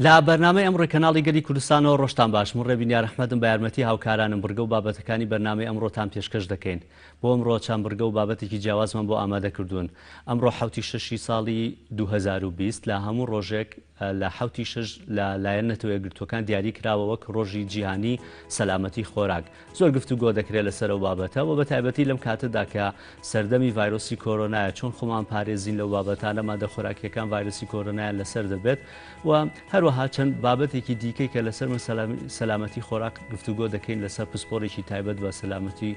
لا بەرنامەی ئەمڕۆی کەناڵی گەلی کوردستانەوە ڕۆژتان باش من ڕێبینی ڕەحمەتم بە یارمەتی هاوکارانم بڕگە و بابەتەکانی بەرنامەی ئەمڕۆتان پێشکەش دەکەین بۆ ئەمڕۆ چەند بڕگە و بابەتێکی جیاوازمان بۆ ئامادە کردوون ئەمڕۆ حوتی شەشی ساڵی 2020 لە هەموو ڕۆژێک لە حوتی شەش لە لایەن نەتەوە یەکگرتوەکان دیاری کراوە وەک ڕۆژی جیهانی سەلامەتی خۆراک زۆر گفتوگۆ دەکرێت لەسەر ئەو بابەتە و بە تایبەتی لەم کاتەدا کە سەردەمی ڤایرۆسی کۆرۆنایە چۆن خۆمان پارێزین لەو بابەتانە مادە خۆراکیەکان ڤایرۆسی کۆرۆنایە لەسەر دەبێت و هەروەها چەند بابەتێکی دیکەی کە لەسەر سەلامەتی خۆراک گفتوگۆ دەکەین لەسەر پسپۆڕێکی تایبەت بە سەلامەتی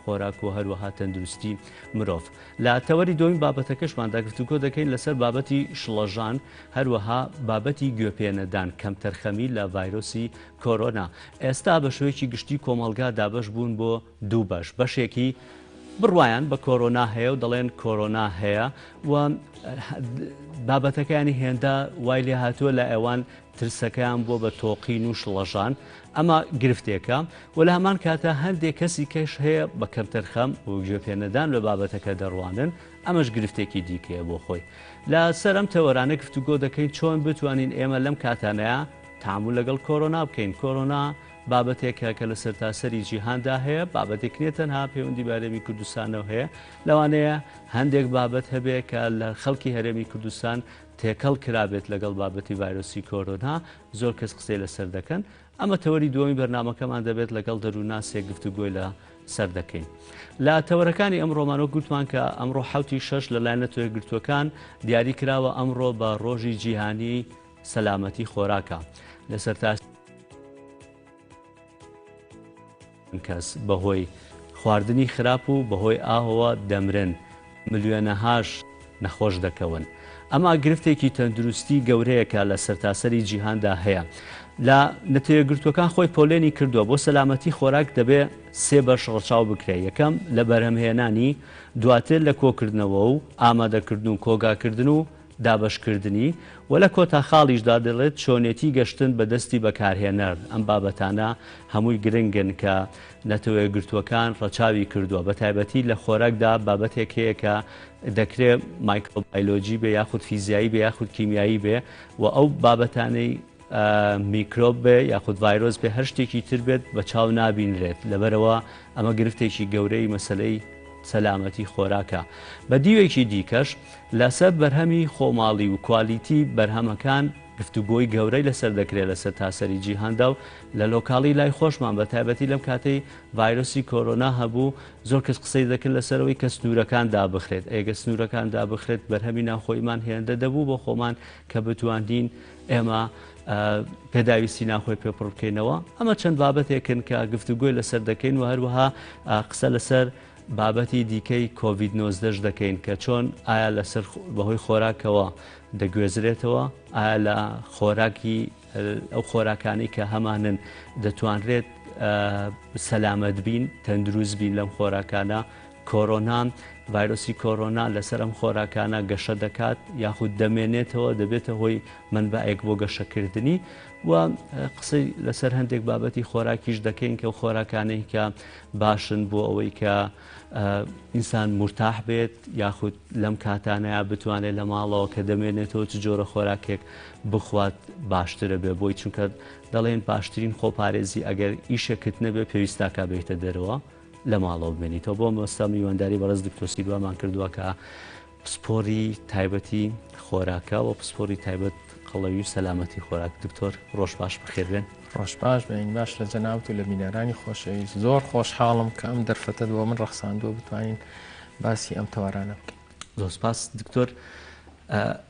خۆراک و هەروەها تەندروستی مرۆڤ لە تەوەری دومین بابەتەکەشماندا گفتوگۆ دەکەین لەسەر بابەتی شڵەژان هەروەها بابەتی گوێپێنەدان کەمتەرخەمی لە ڤایرۆسی کۆرۆنا ئێستا بە شێوەیەکی گشتی کۆمەڵگا دابەش بوون بۆ دوو بەش بەشێکی بڕوایان بە کۆرۆنا هەیە و دەڵێن کۆرۆنا هەیە و بابەتەکانی هێندە وای لێ هاتووە لە ئێوان ترسەکەیان بۆ بە تۆقین و شڵەژان ئەمە گرفتێکە و لە هەمان کاتە هەندێک کەسی کەش هەیە بە کەمتەرخەم و گوێپێنەدان لە بابەتەکە دەڕوانن ئەمەش گرفتێکی دیکەیە بۆ خۆی لە سەر ئەم تەوەرانە گفتوگۆ دەکەین چۆن بتوانین ئێمە لەم کاتانەیە تامول لەگەڵ کۆرۆنا بکەین کۆرۆنا بابەتێکە کە لە سەرتاسەری جیهاندا هەیە بابەتێک نیە تەنها پەیوەندی بە هەرێمی کوردستانەوە هەیە لەوانەیە هەندێک بابەت هەبێ کە لە خەڵکی هەرێمی کوردستان تێکەڵ کرابێت لەگەڵ بابەتی ڤایرۆسی کۆرۆنا زۆر کەس قسەی لەسەر دەکەن ئەمە تەوەری دووەمی بەرنامەکەمان دەبێت لەگەڵ دەرووناسێک گفتوگۆی لە سەر دەکەین لە تەوەرەکانی ئەمڕۆمانەوە گوتمان کە ئەمڕۆ حوتی شەش لەلایەن نەتەوە یەکگرتووەکان دیاری کراوە ئەمڕۆ بە ڕۆژی جیهانی سەلامەتی خۆراکە لەسەر کەس بەهۆی خواردنی خراپ و بەهۆی ئاهەوە دەمرن ملیۆنەهاش نەخۆش دەکەون ئەمە گرفتێکی تەندروستی گەورەیەکە لە سەرتاسەری جیهاندا هەیە لە نەتەوەیەکگرتووەکان خۆی پۆلێنی کردووە بۆ سەلامەتی خۆراک دەبێ سێ بەش ڕەچاو بکرێ یەکەم لە بەرهەمهێنانی دواتر لە کۆکردنەوە و ئامادەکردن و کۆگاکردن و دابشکردنی و لە کۆتا خاڵیشدا دەڵێت چۆنێتی گەشتن بە دەستی بەکارهێنەر ئەم بابەتانە هەمووی گرنگن کە نەتەوەیە گرتووەکان ڕەچاوی کردووە بە تایبەتی لە خۆراکدا بابەتێک هەیە کە دەکرێت مایکرۆبایۆلۆجی بێ یاخود فیزیایی بێ یاخود کیمیایی بێ و ئەو بابەتانەی میکرۆب بێ یاخود ڤایرۆس بێ هەر شتێکی تر بێت بە چاو نابینرێت لەبەرەوە ئەمە گرفتێکی گەورەی مەسلەی سەلامەتی خۆراکە بە دیوێکی دیکەش لەسەر بەرهەمی خۆماڵی و کوالیتی بەرهەمەکان گفتوگۆی گەورەی لەسەر دەکرێت لەسەر تاسەری جیهاندا و لە لۆکاڵی لای خۆشمان بە تایبەتی لەم کاتەی ڤایرۆسی کۆرۆنا هەبوو زۆر کەس قسەی دەکرد لەسەرەوەی کە سنوورەکان دابخرێت ئەگە سنوورەکان دابخرێت بەرهەمی ناوخۆیمان هێندە دەبوو بۆ خۆمان کە بتوانین ئێمە پێداویستی ناخۆی پێپڕ بکەینەوە ئەمە چەند بابەتێکن کە گفتوگۆی لەسەر دەکەین و هەروەها قسە لەسەر بابەتی دیکەی کۆڤید-19 دەکەین کە چۆن ئایا لەسەر بەهۆی خۆراکەوە دەگوێزرێتەوە ئایا لە خۆراکی ئەو خۆراکانی کە هەمانن دەتوانرێت سەلامەت بین تەندروست بین لەم خۆراکانە کۆرۆنا ڤایرۆسی کۆرۆنا لەسەر ئەم خۆراکانە گەشە دەکات یاخود دەمێنێتەوە دەبێتە هۆی منبعێک بۆ گەشەکردنی و قسەی لەسەر هەندێک بابەتی خۆراکیش دەکەین کە خۆراکانەی کە باشن بۆ ئەوەی کە ئینسان مرتاح بێت یاخود لەم کاتانەیە بتوانێت لە ماڵەوە کە دەمێنێتەوە چ جۆرە خۆراکێک بخوات باشترە بێ بۆی چونکە دەڵێن باشترین خۆپارێزی ئەگەر ئیشێکت نەبێ پێویستاکە بێتە دەرەوە لە ماڵەوە بمێنیتەوە بۆ مەستا میوەنداری بەڕێز دکتۆر سیلوامان کردووە کە پسپۆری تایبەتی خۆراکە و پسپۆری تایبەت قەڵەوی و سەلامەتی خۆراک دکتۆر ڕۆژ باش بخێر بێن ڕۆژ باش بێن باش لە جەناوت و لە بینەرانی خۆشەویست زۆر خۆشحاڵم کە ئەم دەرفەتت بۆ من ڕەخساندووە بتوانین باسی ئەم تەوارانە بکەین زۆر سپاس دکتۆر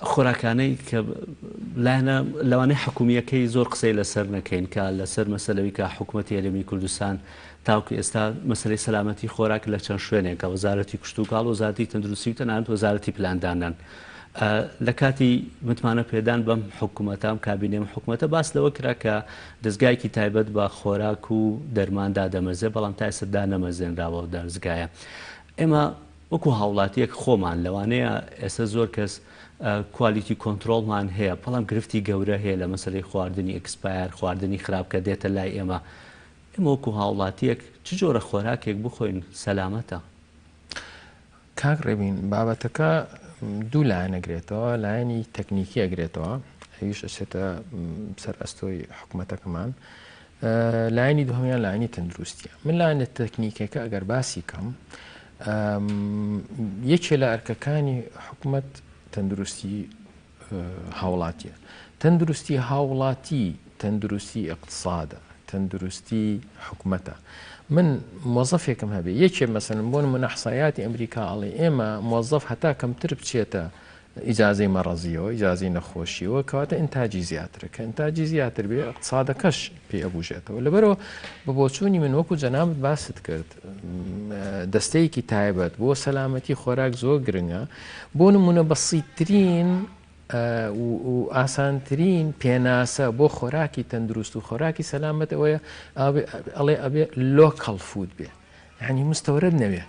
خۆراکانەی کە لەوانەیە حکومیەکەی زۆر قسەی لەسەر نەکەین کە لەسەر مەسەلەوەی کە حکوومەتی هەرێمی کوردستان تاوکو ئێستا مەسلەی سەلامەتی خۆراک لە چەند شوێنێکە وەزارەتی کشتوکاڵ و وەزارەتی تەندروستی و تەنانەت وەزارەتی پلاندانان لە کاتی متمانە پێدان بەم حکوومەتام کابینێم حکوومەتە باس لەوە کرا کە دەستگایکی تایبەت بە خۆراک و دەرماندا دەمەزێ بەڵام تا ئێستا نەمەزێنراوە دەرزگایە ئێمە وەکو هاوڵاتیەک خۆمان لەوانەیە ئێستا زۆر کەس کوالیتی کۆنتترۆلمان هەیە بەڵام گرفتی گەورە هەیە لە مەسلەی خواردنی ئەکسپایر خواردنی خراپ کە دێتە لای ئێمە ئێمە وەکو هاوڵاتیەک چ جۆرە خۆراکێک بخۆین سەلامەتە کاک ڕێبین بابەتەکە دوو لایەنەگرێتەوە لایەنی تەکنیکی ئەگرێتەوە ئەویش ئەچێتە سەر ئەستۆی حکوومەتەکەمان. لایەنی دووهەمیان لایەنی تەندروستیە. من لایەنە تەکنیکەکە ئەگەر باسی کەم یەکێ لە ئەرکەکانی حکوومەت تەندروستی هاوڵاتیە. تەندروستی هاوڵاتی تەندروستی اقتصادە، تەندروستی حکوومەتە. من مۆزەفێکم هەبێ یەکێ مەسەن بۆ نمونە حسایاتی ئەمریکا ئەڵێ ئێمە مۆزەف هەتا کەمتر بچێتە ئیجازەی مەڕەزیەوە ئیجازەی نەخۆشیەوە کەواتە ئینتاجی زیاترە کە ئینتاجی زیاتر بێ اقتصادەکەش پێ ئەبوژێتەوە. لەبەرەوە بە بۆچوونی من وەکو جەنابەت باست کرد دەستەیەکی تایبەت بۆ سەلامەتی خۆراک زۆر گرنگە. بۆ نمونە بەسیترین و ئاسانترین پێناسە بۆ خۆراکی تەندروست و خۆراکی سەلامەت ئەوەیە ئەڵێ ئەبێ لۆکەڵ فود بێ، یعنی مستەورد نەوێ.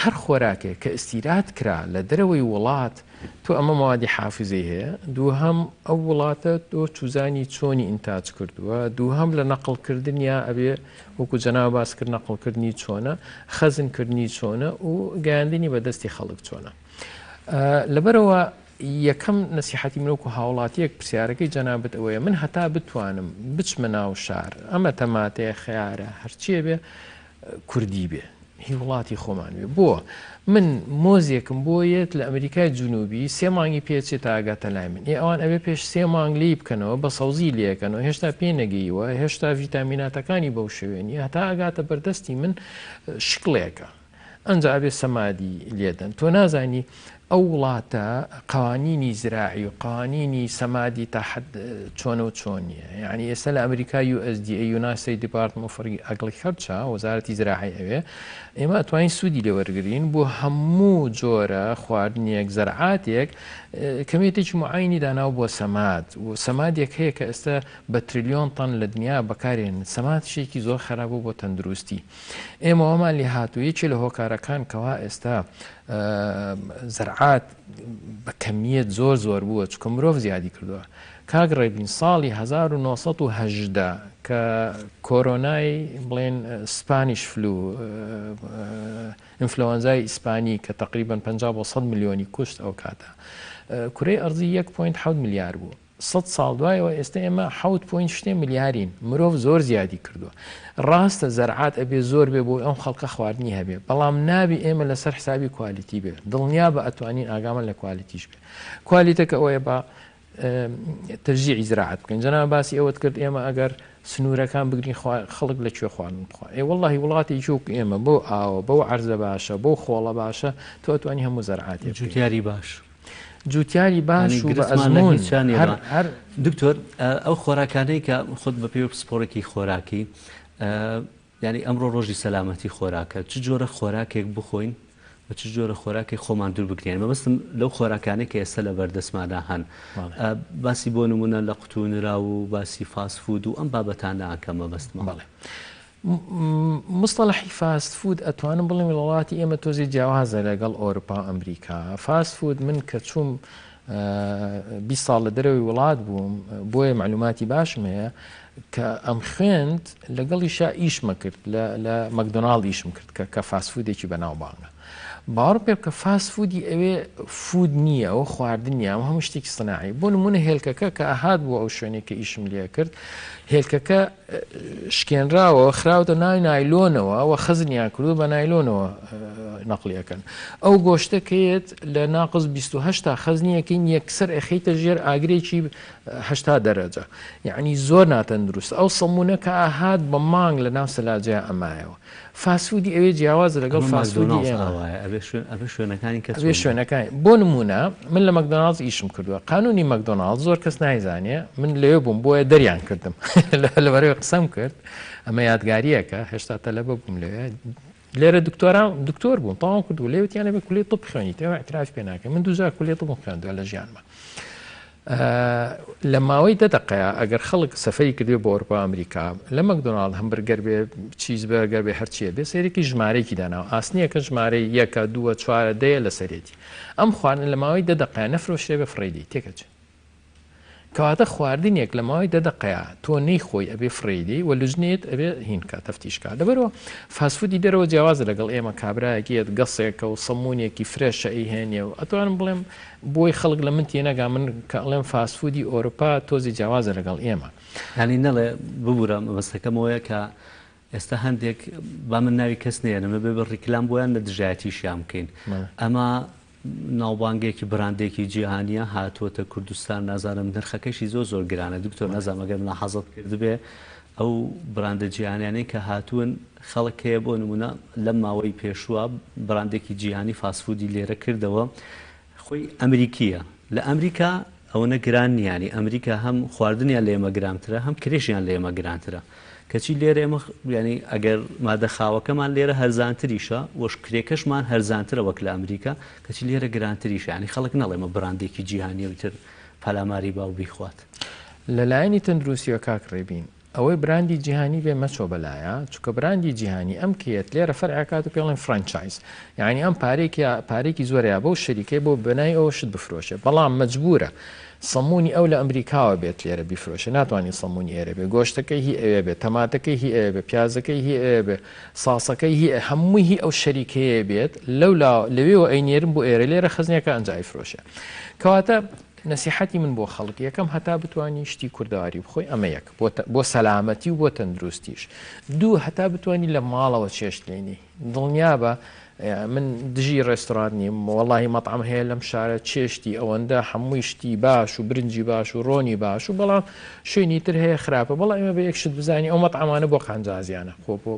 هەر خۆراکێک کە ئستیرات کرا لە دەرەوەی وڵات تۆ ئەمە موادی حافزەی هەیە، دووهەم ئەو وڵاتە تۆ چوزانی چۆنی ئینتاج کردووە، دووهەم لە نەقڵکردنیا ئەبێ وەکو جەنابە باس کرد نەقڵکردنی چۆنە، خەزنکردنی چۆنە و گەیاندنی بەدەستی خەڵک چۆنە. لەبەرەوە یەکەم نەسیحەتی منوەکو هاوڵاتیەک پرسیارەکەی جەنابەت ئەوەیە من هەتا بتوانم بچمە ناو شار ئەمە تەماتەیە خیارە هەرچیە بێ کوردی بێ هی وڵاتی خۆمان بێ. بۆ من مۆزیەکم بۆ یەت لە ئەمریکای جنوبی 3 مانگی پێچێت ئاگاتە لای من ئەوان ئەوێ پێش 3 مانگ لی بکەنەوە بە سەوزی لێکەنەوە هێشتا پێ نەگەیوە هێشتا ڤیتامیناتەکانی بەو شوێنی هەتا ئاگاتە بەردەستی من شکڵێکە ئەنج ئەبێ سەمادی لێدەن. تۆ نازانی ئەو وڵاتە قوانینی زراعی و قوانینی سەمادی تا حد چۆنە و چۆنیە. یعنی ئێستا لە ئەمریکا USDA یونایتد دیپارتمنت ئۆف ئەگریکەلچر وەزارەتی زراعی ئەوێ ئێمە ئەتوانین سوودی لێوەرگرین بۆ هەموو جۆرە خواردنیەک زەرعاتێک کەمێتێکی معینی داناو بۆ سەماد و سەمادێک هەیە کە ئێستا بە تریلیۆن تەن لە دنیا بەکارێن. سەماد شێکی زۆر خراپە بۆ تەندروستی. ئێمە ئەومان لێ هاتووە یەکێ لە هۆکارەکان کەوا ئێستا زەرعات بە کەمیت زۆر بووە چکە مرۆڤ زیادی کردووە. کاک ڕێبین ساڵی 1970 کە کۆرۆنای بڵێن سپانیش فلو ئینفلۆنزای ئیسپانی کە تقریبا 50 بۆ 100 ملیۆنی کوشت ئەو کاتە کورەی ئەرزی 1.7 میلیارد بوو. 100 ساڵ دوایەوە ئێستا ئێمە 7.8 میلیاردین. مرۆڤ زۆر زیادی کردووە. ڕاستە زەرعات ئەبێ زۆر بێ بۆ ئەم خەڵکە خواردنی هەبێ، بەڵام نابی ئێمە لەسەر حسابی کوالیتی بێ. دڵنیا بە ئەتوانین ئاگامان لە کوالیتیش بێ. کوالیتەکە ئەوەیە بە تەرجیعی زراعت بکەین. جەنابە باسی ئەوەت کرد ئێمە ئەگەر سنوورەکان بگرین خەڵک لەکوێ خواردن بخوا. وەڵڵاهی وڵاتی جووک ئێمە بۆ ئاوە بەو عەرزە باشە بۆ خۆڵە باشە تۆ ئەتوانی هەموو زەرعاتی جوتیاری باش. جوتیاری باش و بە ئەزمون هەر دکتۆر ئەو خۆراکانەی کە خۆت بە پێ پسپۆرێکی خۆراکی ینی ئەمڕۆ ڕۆژی سەلامەتی خۆراکە چ جۆرە خۆراکێک بخۆین بە چ جۆرە خۆراکی خۆمان دوور بکرێن. مەبەستم لەو خۆراکانەی کە ئێستا لە بەردەستماندا هەن باسی بۆ نمونە لە قوتونرا و باسی فاست فود و ئەم بابەتانە ئاکە مەبەستمە. بەڵێ مستەڵەحی فاست فود ئەتوانم بڵێم وڵاتی ئێمە تۆزی جیاوازە لەگەڵ ئەوروپا و ئەمریکا. فاست فود من کە چووم 20 ساڵ لە دەرەوەی وڵات بووم بۆیە معلوماتی باشم هەیە کە ئەم خوێند لەگەڵیشا ئیشمە کرد لە مەکدۆناڵد ئیشم کرد کە فاست فودێکی بەناوبانگە. باوەڕ پێ بکە فاست فودی ئەوێ فود نییە ئەو خواردن نیە ئەم هەموو شتێکی سناعی. بۆ نمونە هێلکەکە کە ئاهات بوو ئەو شوێنێک کە ئیشم لێ کرد هێلکەکە شکێنراوە خراوتە ناوی نایلۆنەوە ئەوە خەزنیان کردو بە نایلۆنەوە نەقلیەکەن. ئەو گۆشتەکەیت لە ناقص 28 تا خەزنیەکەین یەکسەر ئەخیتە ژێر ئاگرێکی 80 دەرەجە. یعنی زۆر ناتەندروست. ئەو سەمونە کە ئاهات بە مانگ لە ناو سەلاجەیە ئەمایەوە. فاسفودی ئەوێ جیاوازە لەگەڵ فاسفودی ئەوێ شوێنەکانی. بۆ نمونە من لە مەکدۆناڵز ئیشم کردووە. قانونی مەکدۆناڵز زۆر کەس نایزانێ من لەوێ بووم بۆیە دەریان کردم لەبەرەوەی قسەم کرد ئەمە یادگاریەکە هێشتا تەلەبە بووم لەوێ لێرە دکتۆر بووم تاوام کردو لێوتیانە بێ کولێ طب خوێنیت ئێوە اعتراف پێ ناکەم. من دووجار کولێ طب خوێندووە لە ژیانمە. لە ماوەی 10 دقەیە ئەگەر خەڵک سەفەری کردوێ بۆ ئەوروپا ئەمریکا لە مەکدۆناڵد هەمبەرگەر بێ چیزبەرگەر بێ هەرچیە بێ سەرێکی ژمارەیەکی داناوە ئاسنیەکە ژمارەی 1 2 4 10 لە سەرێتی ئەم خواردن لە ماوەی 10 دقەیە نەفرۆشێ بە فڕێدی تێکەچێت. کەواتە خواردنێک لە ماوەی 10 دقەیە تۆ نەیخۆی ئەبێ فڕێدی و لژنێت ئەبێ هینکە تەفتیشکە لەبەرەوە فاسفودی دەرەوە جیاوازە لەگەڵ ئێمە کابراایەکیت گەسێکە و سەمونێکی فرێشە ئەیهێنێ و ئەتوانم بڵێم بۆی خەڵک لە من تێنەگا من کە ئەڵێم فاسفودی ئۆروپا تۆزی جیاوازە لەگەڵ ئێمە ینی نەڵێ ببوورە مەبەستەکەمەوەیە کە ئێستا هەندێک با من ناوی کەس نێنمە بێ بە ڕیکلام بۆیان لە دژایەتیشیان بکەین ئەمە ناوبانگێکی براندێکی جیهانیە هاتووەتە کوردستان نازانم نرخەکەشی زۆر گرانە دکتۆر نەزانمەگەر منە حەزت کردبێ ئەو براندە جیهانیانەی کە هاتوون خەڵکەیە بۆ نمونە لەم ماوەی پێشووە براندێکی جیهانی فاسفودی لێرە کردەوە خۆی ئەمریکیە لە ئەمریکا ئەوەنە گران نیانی ئەمریکا هەم خواردنیان لە ئێمە گرانترە هەم کرێژیان لە ئێمە گرانترە کەچی لێرە ئێمە ینی ئەگەر مادە خاوەکەمان لێرە هەرزانتریشە وەش کرێکەشمان هەرزانترە وەک لە ئەمریکا کەچی لێرە گرانتریشە ینی خەڵک نەڵێمە براندێکی جیهانی وتر پەلاماری باو بیخوات لەلایەنی تەندروستیەوە کاکڕێبین ئەوەی براندی جیهانی بێ مەچۆ بەلایە چونکە براندی جیهانی ئەم کێت لێرە فەرعکات و پێڵێن فرانچایز یعنی ئەم پارێکی زۆرەیە بۆ شەریکەی بۆ بنای ئەوە شت بفرۆشێ بەڵام مەجبورە سەمونی ئەو لە ئەمریکاوە بێت لێرە بیفرۆشە ناتوانانی سەمونی ئێرە بێ گۆشتەکەی هی ئەوێ بێت تەماتەکەی هی ئەوێ بێ پیازەکەی هی ئەوێ بێ ساسەکەی هی هەمووی هی ئەو شەریکەیە بێت لەوێەوە ئەینێرم بۆ ئێرە لێرە خزنیەکە ئەنجای فرۆشە کەواتە نسیحەتی من بۆ خەڵک یەکەم هەتا بتوانانی شتی کوردەواری بخۆی ئەمە یەک بۆ سەلامەتی و بۆ تەندروستیش دوو هەتا بتوانانی لە ماڵەوە چێشتێنی دڵنیا بە من دژی ڕێستۆران نیم وەڵی مەطعم هەیە لەم شارە چێشتی ئەوەندە هەمووی شتی باش و برنجی باش و ڕۆنی باش و بەڵام شوێنی تر هەیە خراپە بەڵام ئێمە بە یەکشت بزانانی ئەو مەطعمانە بۆ قانجازیانە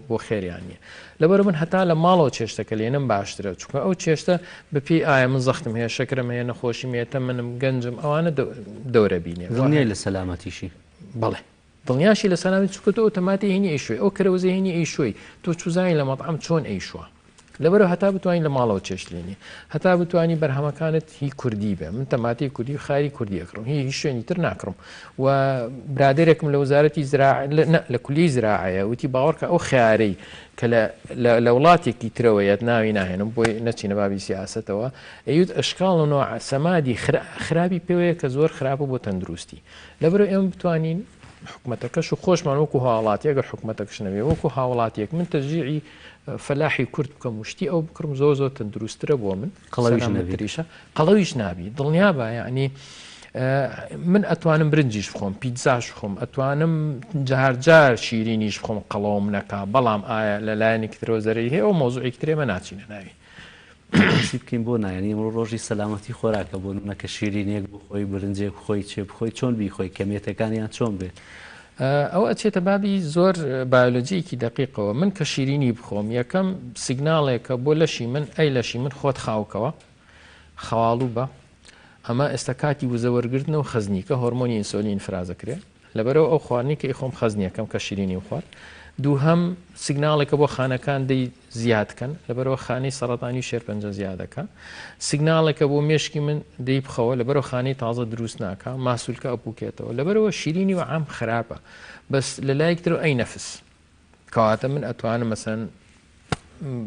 بۆ خێریان نیە لەبەر من هەتا لە ماڵەوە چێشتەکە لێنم باشترە چونکە ئەو چێشتە بەپی ئایا من زەختم هەیە شەکرم هەیە نەخۆشی مێتە منم گەنجم ئەوانە دەورە بینێ دڵنیای لە سەلامەتیشی بەڵێ دڵنیاشی لە سەلامی چکە تۆ ئۆتۆماتی هێنی ئەیشوی ئەو کەرەوەزە هێنی ئەیشوی تۆ چوزانی لە مەطعم چۆن ئەیشوە لەبەرەوە هەتا بتوانین لە ماڵەوە چێشتێنی هەتا بتوانانی بەرهەمەکانت هی کوردی بێ من تەماتی کوردی و خاری کوردی ئەکڕم هی شوێنی تر ناکڕم و برادێرێکم لە وەزارەتی لە کولی زراعەیە وتی باوەڕکە ئەو خیارەی کە لە وڵاتێکی ترەوەیەت ناوی ناهێنم بۆی نەچینە بابی سیاسەتەوە ئەیوت ئەشکاڵەوە سەمادی خراپی پێوەیە کە زۆر خراپە بۆ تەندروستی لەبەرەوە ئێمە بتوانین حکومەتەکەش و خۆشمان وەکو هاوڵاتی ئەگەر حکومەتەکەش نەبێ وەکو هاوڵاتیەک من تەژیعی فەلاحی کورد بکەم وشتی ئەو بکڕم زۆر تەندروسترە بۆ من قەڵەویش نابی دڵنیا بە ینی من ئەتوانم برنجیش بخۆم پیتزاش بخۆم ئەتوانم جارجار شیرینیش بخۆم قەڵەوم نەکا بەڵام ئایا لەلایەنی کترەوە زەرەی هەیە ئەو مۆزوعی کترێمە ناچینە ناوی بکەین بۆ نایەنی ڕۆژی سەلامەتی خۆراکە بۆ نەکە شیرینێک بخۆی برنجێک خۆی چێ بخۆی چۆن بیخۆی کەمێتەکانیان چۆن بێت ئەو ئەچێتە بابی زۆر بایۆلۆجییەکی دقیقەوە من کە شیرینی بخۆم یەکەم سیگناڵێکە بۆ لەشی من ئەی لەشی من خۆت خاوکەوە خەواڵوو بە ئەمە ئێستا کاتی وزەوەرگرتن و خەزنیکە هۆرمۆنی ئینسۆلین فرازەکرێ لەبەرەوە ئەو خواردنی کە خۆم خەزنیەکەم کە شیرینی خوارد دوو هەم سیگناڵێکە بۆ خانەکان دەی زیادکەن لەبەرەوە خانەی سەرەتانی شێرپەنجە زیادەکە سیگناڵێکە بۆ مێشکی من دەی بخەوە لەبەرەوە خانەی تازە دروست ناکە ماسوولکە ئەپوکێتەوە لەبەرەوە شیرینی و عام خراپە بەس لەلایەکتر ئەی نەفس کەواتە من ئەتوانم مەسەن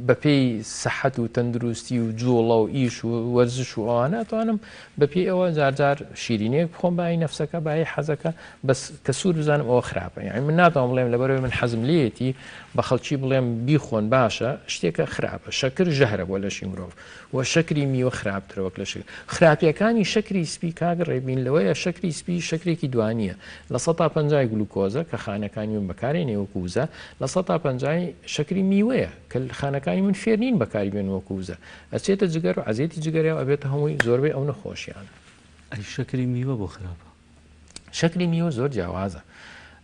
بەپێی سەحەت و تەندروستی و جوڵە و ئیش و وەرزش و ئەوانە ئەتوانم بەپێی ئەوە جارجار شیرینەیەک بخۆم بای نەفسەکە بای حەزەکە بەس کە سوور بزانم ئەوە خراپە یعنی من ناتوانم بڵێم لەبەرەوەی من حەزم لێتی بە خەڵکی بڵێم بیخۆن باشە شتێکە خراپە شەکر ژەهرە بۆ لەشی مرۆڤ و شەکری میوە خراپترە وەک لە شکر خراپیەکانی شەکری سپی کاگڕێبین لەوەیە شەکری سپی شەکرێکی دوانیە لە 150 گلوکۆزە کە خانەکانی من بەکارێنێ وەکوزە لە 150 شەکری میوەیە کە خانەکانی من فێر نین بەکاری بێن وەکوزە ئەچێتە جگەر و عەزیەتی جگەرەوە ئەبێتە هەمووی زۆربەی ئەو نەخۆشییان ئەی شەکری میوە بۆ خراپە شەکری میوە زۆر جیاوازە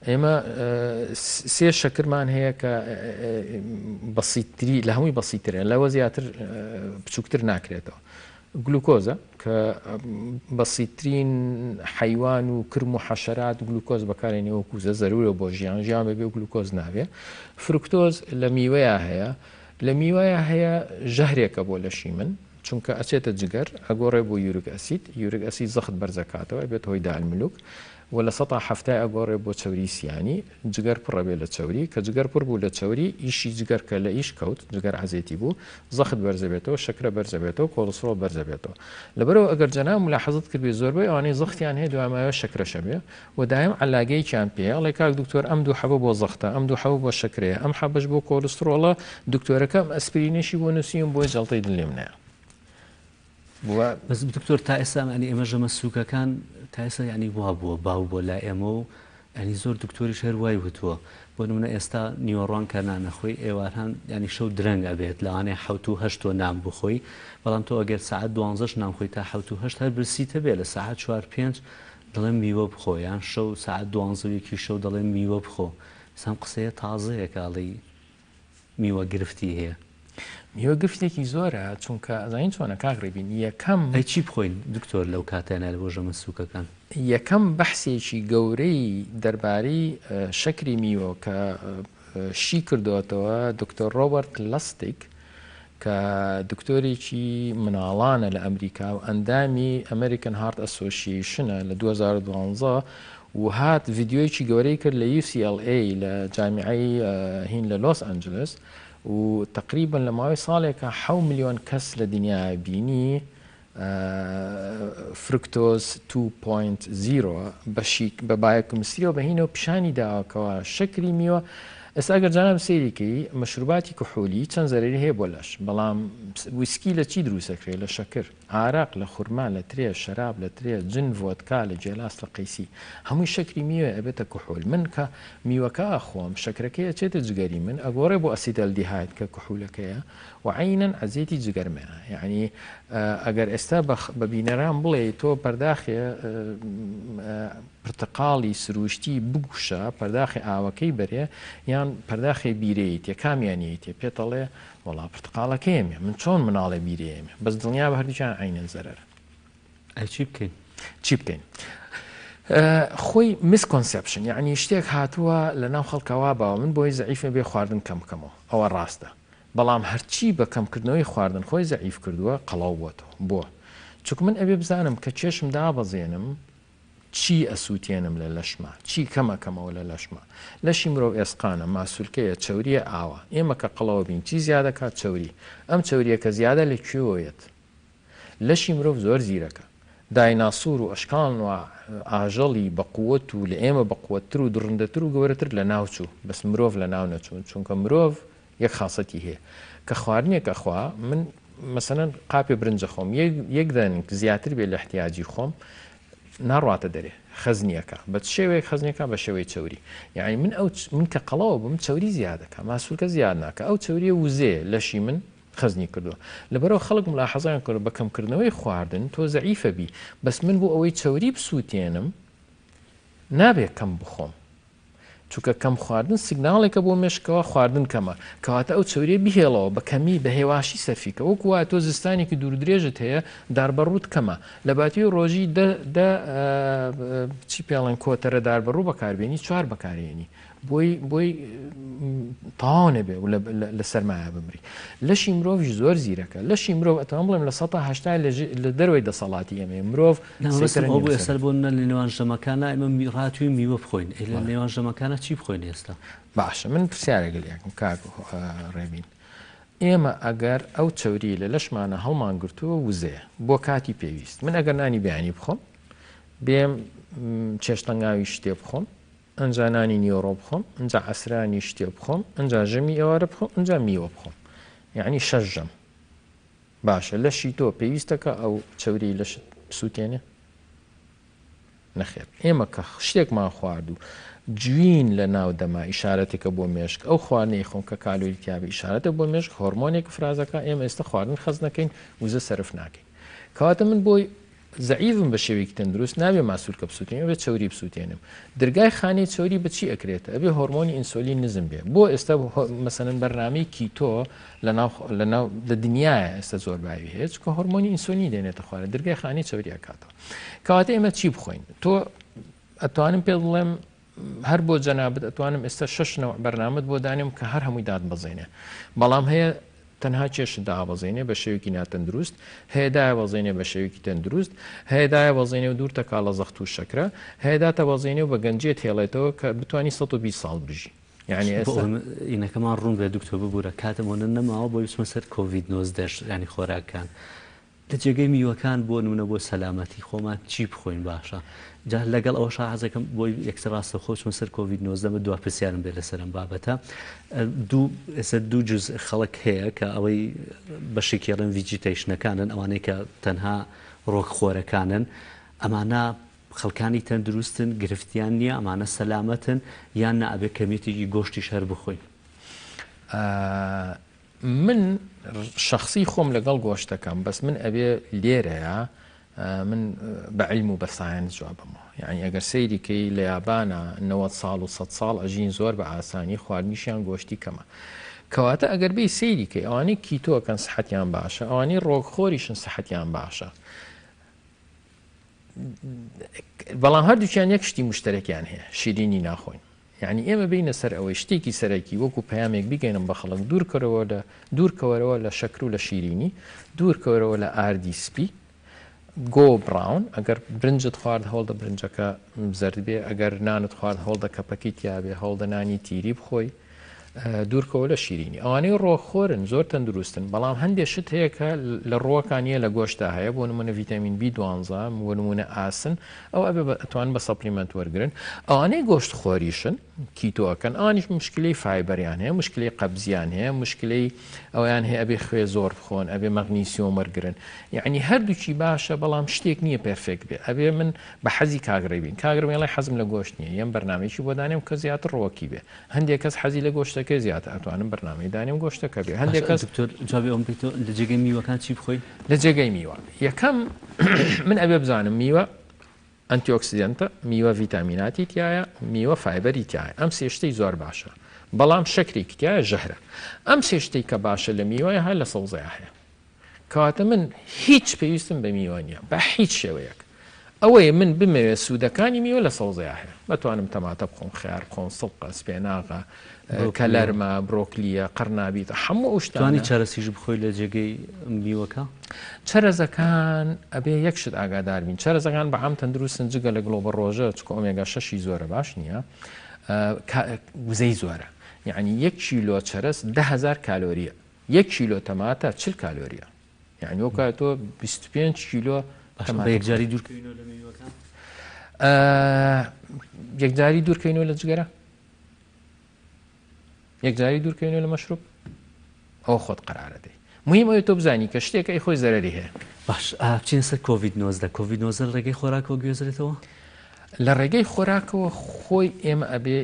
ئێمە سێ شەکرمان هەیە کە بەسیتری لە هەمووی بەسیترێن لەوە زیاتر بچووکتر ناکرێتەوە گلوکۆزە کە بەسیترین حیوان و کرم و حەشەرات گلوکۆز بەکارێنێ وەکوزە زەرورە بۆ ژیان بەبێ گلوکۆز نابێ فرکتۆز لە میوەیە هەیە لە میوەیە هەیە ژەهرێکە بۆ لەشی من چونکە ئەچێتە جگەر ئەگۆڕێ بۆ یوریک ئەسید یوریک ئەسید زەخت بەرزەکاتەوە بێت هۆی دائالملوک وە لە 170 ئەگۆڕێ بۆ چەوری سیانی جگەر پڕەبێ لە چەوری کە جگەر پڕ بوو لە چەوری ئیشی جگەر کە لە ئیش کەوت جگەر عەزێتی بوو زەخت بەرزەبێتەوە شەکرە بەرزەبێتەوە کۆلسترۆل بەرزەبێتەوە لەبەرەوە ئەگەر جەناب ملاحەزت کردبێ زۆربەی ئەوانەی زەختیان هەیە دوامایەوە شەکرەشە بێ و دایم عەلاگەیەکیان پێەیە ئەڵێ کاک دکتۆر ئەم دوو حەبە بۆ زەختە ئەم دوو حەبە بۆ شەکرەیە ئەم حەبەش بۆ کۆلسترۆڵە دکتۆرەکەم ئەسپرینێشی بۆ نووسیم بۆی جەڵتەی دڵێم نایە بەس دکتۆر تا ئێستا ئەنی ئێمە ژەمە سووکەکان تا ئێستا ینی وا بووە باو بۆ لا ئێمە و ئەنی زۆر دکتۆریش هەر وای وتووە بۆ نمونە ئێستا نیوەڕوان کە نانەخۆی ئێواران ینی شەو درەنگ ئەبێت لەوانەیە 7-8 نام بخۆی بەڵام تۆ ئەگەر ساعت 12 نامخۆی تا 7-8 هەر برسیتە بێ لە ساعت 4-5 دەڵێن میوە بخۆ یان شەو ساعت 12 شەو دەڵێن میوە بخۆ سام قسەیە تازەیە کاڵی میوە گرفتی هەیە میوە گرفتێکی زۆرە چونکە ئەزانین چۆنە کاغڕێبین یەکەم ئەی چی بخۆین دکتۆر لەو کاتێنە لە بۆ ژەمە سووکەکان یەکەم بەحسێکی گەورەی دەربارەی شەکری میوە کە شی کردوێتەوە دکتۆر ڕۆبەرت لەستێک کە دکتۆرێکی مناڵانە لە ئەمریکا و ئەندامی ئەمریکن هارت ئەسۆسییشنە لە 2012 و هات ڤیددیۆیکی گەورەی کرد لە UCLA لە جامیعەی هین لە لۆس ئەنجلس و تقریبا لە ماوەی ساڵێکە 7 ملیۆن کەس لە دنیا بینی فرکتۆز 2.0 بە بایەکمسیرەوە بەهینەوە پیشانی داواکەوە شەکری میوە ئێستا ئەگەر جانم سەیریکەی مەشروباتی کحولی چەند زەرری هەیە بۆ لەش بەڵام ویسکی لە چی دروستەکرێت لە شەکر عراق لە خورما لە ترێ شەراب لە ترێ جن ڤۆدکا لە جێلاس لە قەیسی هەمووی شەکری میوە ئەبێتە کحول من کە میوەکە ئەخۆم شەکرەکەی ئەچێتە جگەری من ئەگۆڕێ بۆ ئەسیدەلدیهایت کە کحولەکەیە و عینەن عەزێتی جگەرمەیە یعنی ئەگەر ئێستا بە بینەران بڵێ تۆ پەرداخێ پرتقاڵی سروشتی بگوشە پەرداخی ئاوەکەی بەرێ یان پەرداخی بیرەیت یەکامیانیت پێتەڵێ وڵا پرتقاڵەکەیمێ من چۆن مناڵێ بیرێمێ بەس دڵنیا بە هەردووچیان عینەن زەرەر چی بکەین چی بکەین خۆی میسکۆنسپشن یعنی شتێک هاتووە لە ناو خەڵکەوا باوە من بۆی زەعیفە بێ خواردن کەم بکەمەوە ئەوە ڕاستە بەڵام هەرچی بە کەمکردنەوەی خواردن خۆی زەعیف کردووە قەڵاو بووەتەوە بۆ چونکە من ئەبێ بزانم کە چێشم دابەزێنم چی ئەسووتێنم لە لەشما چی کەمەکەمەوە لە لەشما لەشی مرۆڤ ئێسقانە ماسوولکەیە چەوریە ئاوە ئێمە کە قەڵەوە بین چی زیادە کات چەوری ئەم چەوریە کە زیادە لە کوێوەیەت لەشی مرۆڤ زۆر زیرەکە دایناسور و ئەشکان و ئاژەڵی بەقووەت و لە ئێمە بەقووەتر و درڕندەتر و گەورەتر لە ناوچوو بەس مرۆڤ لە ناو نەچوون چونکە مرۆڤ یەک خاصەتی هەیە کە خواردنێکە خوا من مەسەنەن قاپێ برنجە خۆم یەک دانێک زیاتر بێ لە احتیاجی خۆم ناڕاتە دەرێ خەزنیەکە بە شێوەیە خەزنیەکە بە شێوەی چەوری یعنی من کە قەڵەوە بم چەوری زیادەکە ماسوولکە زیاد ناکە ئەو چەوریە وزێ لەشی من خەزنی کردووە لەبەرەوە خەڵک ملاحەزایان کرد بە کەمکردنەوەی خواردن تۆ زەعیفە بی بەس من بۆ ئەوەی چەوری بسووتێنم نابێت کەم بخۆم چونکە کەم خواردن سیگناڵێکە بۆ مێشکەوە خواردن کەمە کەواتە ئەو چەوریە بهێڵەوە بە کەمی بە هێواشی سەرفیکە وەکو وایە تۆ زستانێکی دوور درێژت هەیە داربەڕوت کەمە لە باتی ڕۆژی چی پێڵێن کۆتەرە داربەڕوو بەکاربێنی 4 بەکارێنی بۆی تاوا نەبێ و لە سەرمایە بمری لەشی مرۆڤ زۆر زیرەکە لەشی مرۆڤ ئەتوان بڵێم لە 180 لە دەروی دەسەڵاتی ئەمێ مرۆڤ ئێسەر بۆ لە نێوان ژەمەکانە ئێمە ڕاتوی میوە بخۆین لە نێوان ژەمەکانە چی بخۆین ئێستا باشە من پرسیارێک لێکم کاک ڕێبین ئێمە ئەگەر ئەو چەوری لە لەشمانە هەڵمان گرتووە وزەیە بۆ کاتی پێویست من ئەگەر نانی بەیانی بخۆم بێم چێشتەنگاوی شتێ بخۆم ئەنجا نانی نیۆڕۆ بخۆم ئەنجا عەسرانی شتێ بخۆم ئەنجا ژەمی ئێوارە بخۆم ئەنجا میوە بخۆم یعنی 6 ژەم باشە لەشی تۆ پێویستەکە ئەو چەوری لەش سووتێنێ نەخێر ئێمە کە شتێکمان خوارد و جوین لە ناو دەما ئیشارەتێکە بۆ مێشک ئەو خواردنەی خۆم کە کالۆری تیاابی ئیشارەتە بۆ مێشک هۆرمۆنێک فرازەکە ئێمە ئێستا خواردن خەز نەکەین وزە سەرف ناکەین کەواتە من بۆی زەعیفم بە شێوەیەکی تەندروست نابێ ماسوولکە بسووتێنم بێت چەوری بسووتێنم دەرگای خانەی چەوری بچی ئەکرێتە ئەبێ هۆرمۆنی ئینسۆلین نزم بێ بۆ ئێستا مەسەنەن بەرنامەی کیتۆ لە دنیاە ئێستا زۆر باوی هەیە چکە هۆرمۆنی ئینسۆلینی دێنێتە خوارە دەرگای خانەی چەوری ئەکاتەوە کەواتە ئێمە چی بخۆین تۆ ئەتوانم پێ بڵێم هەر بۆ جەنابەت ئەتوانم ئێستا 6 بەرنامەت بۆ دانێم کە هەر هەمووی داد بەزێنێ بەڵام هەیە تەنها چێشت داوەزێنێ بە شێوکی ناتەندروست، هەیەدایە وەزێنێ بە شێوکی تەندروست، هەیەدایە وەزێنێ و دوور تەکا لە زەخت و شەکرە، هەیەداتە وەزێنێ و بە گەنجێت هێڵێتەوە کە بتوانانی 120 ساڵ بژی. یعنی ئینەکەمان ڕوون بێ دکتۆر ببوورە کاتەمەە نەماوە بۆ ویسمە سەر کۆڤید-19 ینی خۆراکان لە جێگەی میوەکان بۆ نمونە بۆ سەلامەتی خۆمان چی بخۆین باشە جا لەگەڵ ئەوە حەزەکەم بۆی یەکسەر ڕاستە خۆشمە سەر کۆڤید-19 دو پرسیارم بێت لەسەرم بابەتە دوو جز خەڵک هەیە کە ئەوەی بەشێکی ڕێن ڤیجیتەیشنەکانن ئەوانەی کە تەنها ڕۆکخۆرەکانن ئەمانە خەڵکانی تەندروستن گرفتیان نییە ئەمانە سەلامەتن یان نەئەبێ کەمیتێکی گۆشتی شەر بخۆین. من شخصی خۆم لەگەڵ گۆشتەکەم بەس من ئەبێ لێرەیە من بە علم و بە ساینس جوابمەوە یعنی ئەگەر سەیریکەی لە یابانە 90 ساڵ و 100 ساڵ ئەژین زۆر بە ئاسانی خواردنیشیان گۆشتی کەمە کەواتە ئەگەر بێ سەیریکەی ئەوانەی کیتۆکەن سەحەتیان باشە ئەوانەی ڕۆکخۆریشن سەحەتیان باشە بەڵام هەردووچیان یەک شتی مشتەرەکیان هەیە شیرینی ناخۆین یعنی ئێمە بینە سەر ئەوەی شتێکی سەرەکی وەکو پەیامێک بگەینم بە خەڵک دوورکەوەرەوە لە شەکر و لە شیرینی دوورکەوەرەوە لە ئاردی سپی گۆ براون ئەگەر برنجت خوارد هەوڵدە برنجەکە زەرد بێ ئەگەر نانت خوارد هەوڵدە کەپەکەی تیابێ هەوڵدە نانی تیری بخۆی دوورکەوە لە شیرینی ئەوانەی ڕۆخۆرن زۆر تەندروستن بەڵام هەندێک شت هەیە کە لە ڕۆکانیە لە گۆشتا هەیە بۆ نمونە ڤیتامین B12 بۆ نمونە ئاسن ئەو ئەبێ ئەتوان بە سەپلیمنت وەرگرن ئەوانەی گۆشت خۆریشن کیتۆکەن ئەوانیش مشکلەی فایبەریان هەیە مشکلەی قەبزیان هەیە مشکلەی ئەویان هەیە ئەبێ خوێ زۆر بخۆن ئەبێ مەغنیسیۆم وەرگرن یعنی هەردووچی باشە بەڵام شتێک نییە پێرفێکت بێ ئەبێ من بە حەزی کاگڕێ بین کاگرمێڵی حەزم لە گۆشت نییە یەم بەرنامێکی بۆ دانێم کە زیاتر ڕۆکی بێ هەندێک کەس حەزی لە گۆشتەکە زیاتر ئەتوانم بەرنامەی دانێم گۆشتەکە بێ هەندێک کەس جوابی ئەوم بێتەوە لە جێگەی میوەکان چی بخۆی لە جێگەی میوە یەکەم من ئەبێ بزانم میوە ئەنتیۆکسیدنتە میوە ڤیتامیناتی تایە میوە فایبەری تایە ئەم سێشتەی زۆر باشە بەڵام شەکرێکی تایە ژەهرە ئەم سێشتەی کە باشە لە میوەیە هەر لە سەوزەیە هەیە کەواتە من هیچ پێویستم بە میوە نییە بە هیچ شێوەیەک ئەوەیە من بمەوێت سوودەکانی میوە لە سەوزەیە هەیە بەتوانم تەماتە بخۆم خیار بخۆم سڵقە سپێناغە کەلەرمە برۆکلیە قەرنابیتە هەموو شتانی چارەسیژ بخۆی لە جێگەی میوەکە چەرەزەکان ئەبێ یەک شت ئاگادار بین چەرەزەکان بە عام تەندروستن جگە لە گڵۆبە ڕۆژە چکە ئۆمێگا 6 زۆرە باش نییە وزەی زۆرە یعنی 1 کیلۆ چەرەس 10,000 کالۆریە 1 کیلۆ تەماتە 40 کالۆریە یعنی وەکە تۆ 25 کیلۆ یەکجاری دوورکەوینەوە لە میوەکان یەکجاری دوورکەوینەوە لە جگەرە یەکجاری دوورکەوینەوە لە مەشروب ئەو خۆت قەرارە دەی مهم ئەوەیە تۆ بزانی کە شتێک ئەی خۆی زەرەری هەیە باش بچین سەر کۆڤید-19 ڕێگەی خۆراکەوە گوێزرێتەوە لە ڕێگەی خۆراکەوە خۆی ئێمە ئەبێ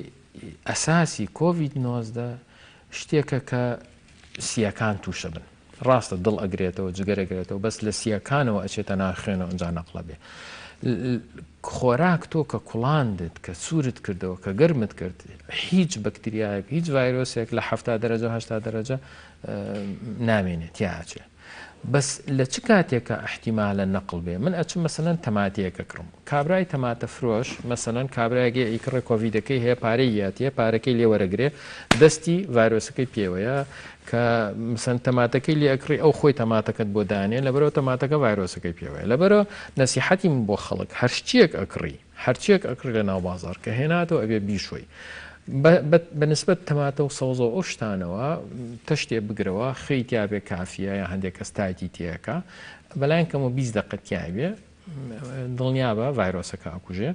ئەساسی کۆڤید-19 شتێکە کە سیەکان تووشە بن ڕاستە دڵ ئەگرێتەوە جگەرەگرێتەوە بەس لە سیەکانەوە ئەچێتە ناخێنەوە ئەنجا نەقڵە بێ خۆراک تۆ کە کوڵاندت کە سوورت کردەوە کە گەرمت کرد هیچ بەکتریایەک هیچ ڤایرۆسێک لە 70 دەرەجە 80 دەرەجە نامێنێت یاچێ بەس لە چ کاتێکە احتیمالە نەقڵ بێ من ئەچم مەسەلەن تەماتەیەکە کڕم کابرای تەماتە فرۆش مەسەلەن کابراایەگە ئیکڕێ کۆڤیدەکەی هەیە پارەی یاتیە پارەکەی لێوەرەگرێ دەستی ڤایرۆسەکەی پێوەیە کە مەسەن تەماتەکەی لێ ئەکڕی ئەو خۆی تەماتەکەت بۆ دانێ لەبەرەوە تەماتەکە ڤایرۆسەکەی پێوەیە لەبەرەوە نەسیحەتی من بۆ خەڵک هەرچیەک ئەکڕی هەرچیەک ئەکڕی لە ناو بازار کە هێناتەوە ئەبێ بیشۆی بەنسبەت تەماتە و سەوزە ئەو شتانەوە تەشتێ بگرەوە خەیتیا بێ کافیە یا هەندێک کەس تایتی تێەکە بەلایەن کەم و 20 دقەتیا بێ دڵنیا بە ڤایرۆسەکە ئەکوژێ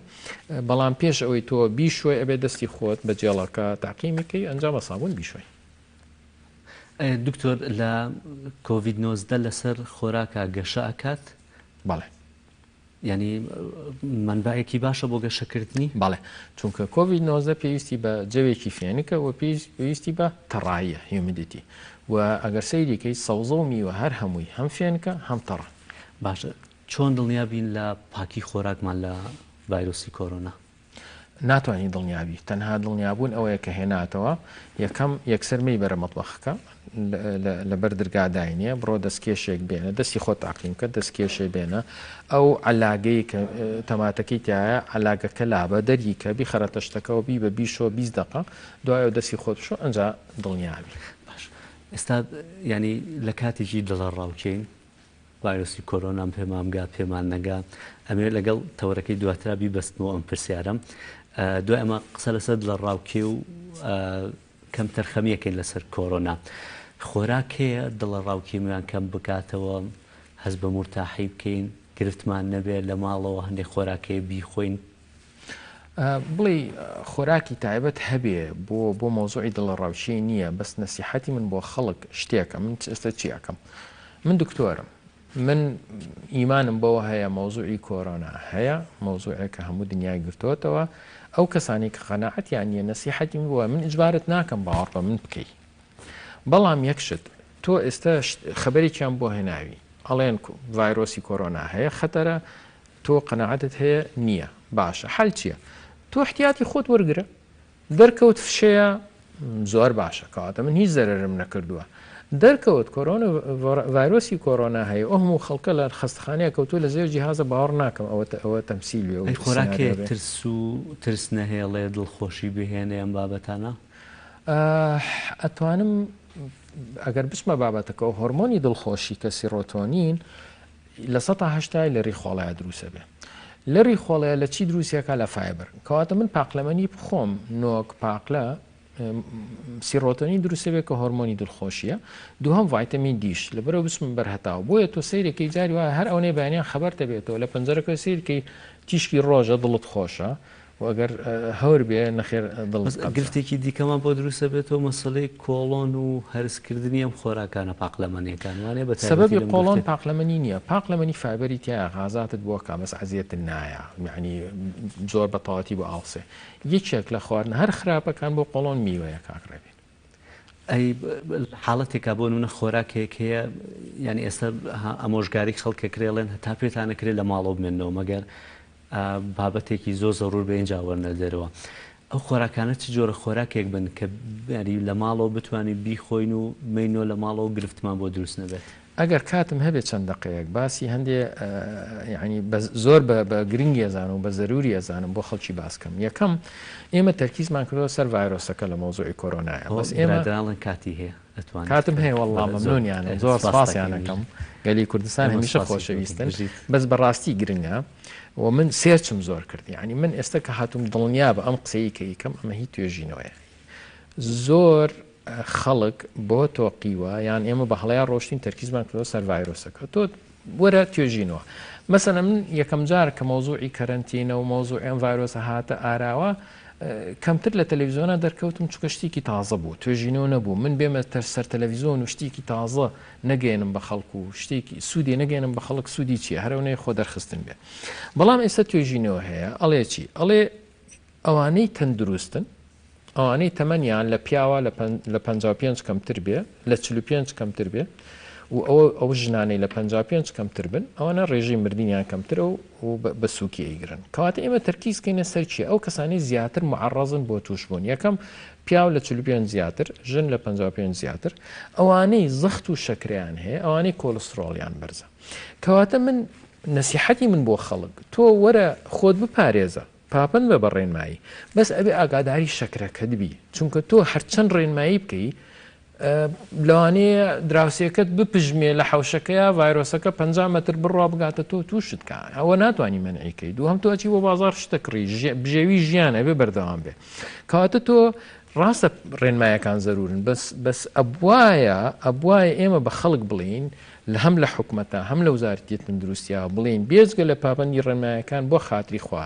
بەڵام پێش ئەوەی تۆ بیشۆی ئەبێ دەستی خۆت بە جێڵەکە تاقیمیکەی ئەنجام بە سابوون بیشۆی دکتۆر لە کۆڤید-19 لەسەر خۆراکە گەشە ئەکات بەڵێ ینی منبعێکی باشە بۆ گەشەکردنی بەڵێ چونکە کۆڤید-19 پێویستی بە جەوێکی فێنکە و پێویستی بە تەڕاییە هیومیدیتی و ئەگەر سەیریکەی سەوزە و میوە هەر هەمووی هەم فێنکە هەم تەڕە باشە چۆن دڵنیا بین لە پاکی خۆراکمان لە ڤایرۆسی کۆرۆنا ناتوانانی دڵنیابی تەنها دڵنیابوون ئەوەیە کە هێناتەوە یەکەم یەکسەرمەی بەرە مەطبەخەکە لە بەر دەرگاداینە بڕۆ دەستکێشێک بێنە دەستی خۆ تاقیم کە دەستکێشێ بێنە ئەو علاگەی کە تەماتەکەی تایە علاگەکە لابە دەری کە بیخەرەتە شتەکەەوە بی بە بیشۆ 20 دقە دوایە دەستی خۆت بشۆ ئەنجا دڵنیابی باش ئێستا ینی لە کاتێکی دڵە ڕاوچین ڤایرۆسی کۆرۆنام پێمامگات پێمان نەگا ئەمێ لەگەڵ تەورەکەی دواترا بیبەستنەوە ئەم پرسیارم دوای ئەمە قسە لەسەر لە ڕاوکێ و کەم تەرخەمیەکەین لەسەر کۆرۆنا خۆراکەیە دڵە ڕاوکێمیان کەم بکاتەوە هەست بە مرتاحی بکەین گرفتمان نەبێت لە ماڵەوە هەندێک خۆراکەیە بیخۆین بڵێ خۆراکی تایبەت هەبێ بۆ مۆزوعی دڵە ڕاوچی نییە بەس نەسیحەتی من بۆ خەڵک شتێکە من ئێستا چیەکەم من دکتۆرم من ئیمانم بەوە هەیە مۆزوعی کۆرۆنا هەیە مۆزوعێکە هەموو دنیای گرتوتەوە ئەو کەسانی کە قەناعەتیان نیە نەسیحەتی من بووە من ئیجبارت ناکەم باوەڕ بە من بکەی بەڵام یەکشت تۆ ئێستا خەبەرێکیان بۆ هێناوی ئەڵێن ڤایرۆسی کۆرۆنا هەیە خەتەرە تۆ قەناعەتت هەیە نییە باشە حەل چییە تۆ احتیاتی خۆت وەرگرە دەرکەوت فشەیە زۆر باشە کەواتە من هیچ زەرەرم نەکردووە دەرکەوت کۆرۆنا ڤایرۆسی کۆرۆنا هەیە ئەو هەموو خەڵکە لە خەستخانەیە کەوتو لە زێر جیهازە باوەڕ ناکەم ئەوە تەمسیلێ و خۆراکێ ترس و ترس نەهێڵێ دڵخۆشی بهێنێ ئەم بابەتانە ئەتوانم ئەگەر بچمە بابەتەکە و هۆرمۆنی دڵخۆشی کە سیرۆتۆنین لە 180 لە ڕیخۆڵەیە دروسە بێ لە ڕیخۆڵەیە لە چی دروسیەکە لە فایبر کەواتە من پاقلەمەنی بخۆم نۆک پاقلە سیرۆتۆنین دروسە بێت کە هۆرمۆنی دڵخۆشیە دووهەم ڤایتەمین دیش لەبەرەوە بچم بەرهەتاوە بۆیە تۆ سەیرێکی جاری وایە هەر ئەوەی بەیانیان خەبەر دەبێتەوە لە پەنجەرەکە سیرکەی تیشکی ڕۆژە دڵت خۆشە وەگەر هەور بێ نەخێر گرفتێکی دیکەمان بۆ دروستە بێتەوە مەسەلەی کۆڵۆن و هەرسکردنی ئەم خۆراکانە پاقلەمەنیەکان وانێ بە سەبەبی کۆڵۆن پاقلەمەنی نییە پاقلەمەنی فایبەری تایە غازاتت بۆ کامەس عەزیەتت نایە یعنی زۆر بەتەواتی بۆ ئاوسێ یەکێک لە خواردن هەر خراپەکان بۆ قۆڵۆن میوەیە کاکڕێبێت ئەی حاڵەتێکا بۆ نمونە خۆراکێک هەیە ینی ئێستا ئەمۆژگاری خەڵکە کرێڵێن هەتا پێتانەکرێت لە ماڵەوە بمێنەوە مەگەر بابەتێکی زۆر زەڕور بە اینجا وەرنە دەرەوە ئەو خۆراکانە چ جۆرە خۆراکێک بن کە لە ماڵەوە بتوانین بیخۆین و مینۆ لە ماڵەوە گرفتمان بۆ دروست نەبێت ئەگەر کاتم هەبێت چەند دقەیەک باسی هەندێ ینی زۆر بە گرنگی ئەزانم و بە زەروری ئەزانم بۆ خەڵکی باسکەم یەکەم ئێمە تەرکیزمان کردەوە سەر ڤایرۆسەکە لە مۆزوعی کۆرۆنایە بەس ئێمە کاتی هەیە کاتم هەیە وەڵڵا مەمنونیانە زۆر سپاسیانەکەم گەلی کوردستان هەمیشە خۆشەویستن بەس بەڕاستی گرنگە و من سێرچم زۆر کرد یعنی من ئێستا کە هاتووم دڵنیا بە ئەم قسەی کە یکەم ئەمە هیچ توێژینەوەیە زۆر خەڵک بۆ تۆقیوە یان ئێمە بە هەڵەیە ڕۆشتین تەرکیزمان کردەوە سەر ڤایرۆسەکە تۆ وەرە توێژینەوە مەسەلەن من یەکەم جار کە مۆزوعی کەرەنتینە و مۆزوع ئەم ڤایرۆسە هاتە ئاراوە کەمتر لە تەلەڤیزۆنە دەرکەوتم چکە شتێکی تازە بوو توێژینەوە نەبوو من بێمە سەر تەلەڤیزۆن و شتێکی تازە نەگەێنم بە خەڵکو و شتێکی سوودی نەگەێنم بە خەڵک سوودی چیە هەرەونەیە خۆ دەرخستن بێ بەڵام ئێستا توێژینەوە هەیە ئەڵێ چی ئەڵێ ئەوانەی تەندروستن ئەوانەی تەمەنیان لە پیاوە لە 55 کەمتر بێ لە 45 کەمتر بێ و ئەو ژنانەی لە 55 کەمتر بن ئەوانە ڕێژەی مردینیان کەمترە و بە سووکی ئەیگرن کەواتە ئێمە تەرکیزکەینە سەر چیە ئەو کەسانی زیاتر معڕەزن بۆ تووشبوون یەکەم پیاو لە 45 زیاتر ژن لە 55 زیاتر ئەوانەی زەخت و شەکریان هەیە ئەوانەی کۆلسترۆڵیان بەرزە کەواتە من نەسیحەتی من بۆ خەڵک تۆ وەرە خۆت بپارێزە پاپن بە ڕێنمایی بەس ئەبێ ئاگاداری شەکرەکەت بی چونکە تۆ هەرچەند ڕێنمایی بکەی لەوانەیە دراوسێکت بپژمێ لە حوشەکەیە ڤایرۆسەکە 50 متر بڕوا بگاتە تۆ تووشت کە ئەوە ناتوانانی منعیکەی دووهەم تۆچی بۆ بازار شتەکڕی بژێوی ژیان ئەبێ بەردەوام بێ کەواتە تۆ ڕاستە ڕێنمایەکان زەرورن بەس ئەبوایە ئێمە بە خەڵک بڵین هەم لە حکومەتە هەم لە وزارەتی تەندروستیە بڵین بێزگە لە پابەندی ڕێنمایەکان بۆ خاتری خوا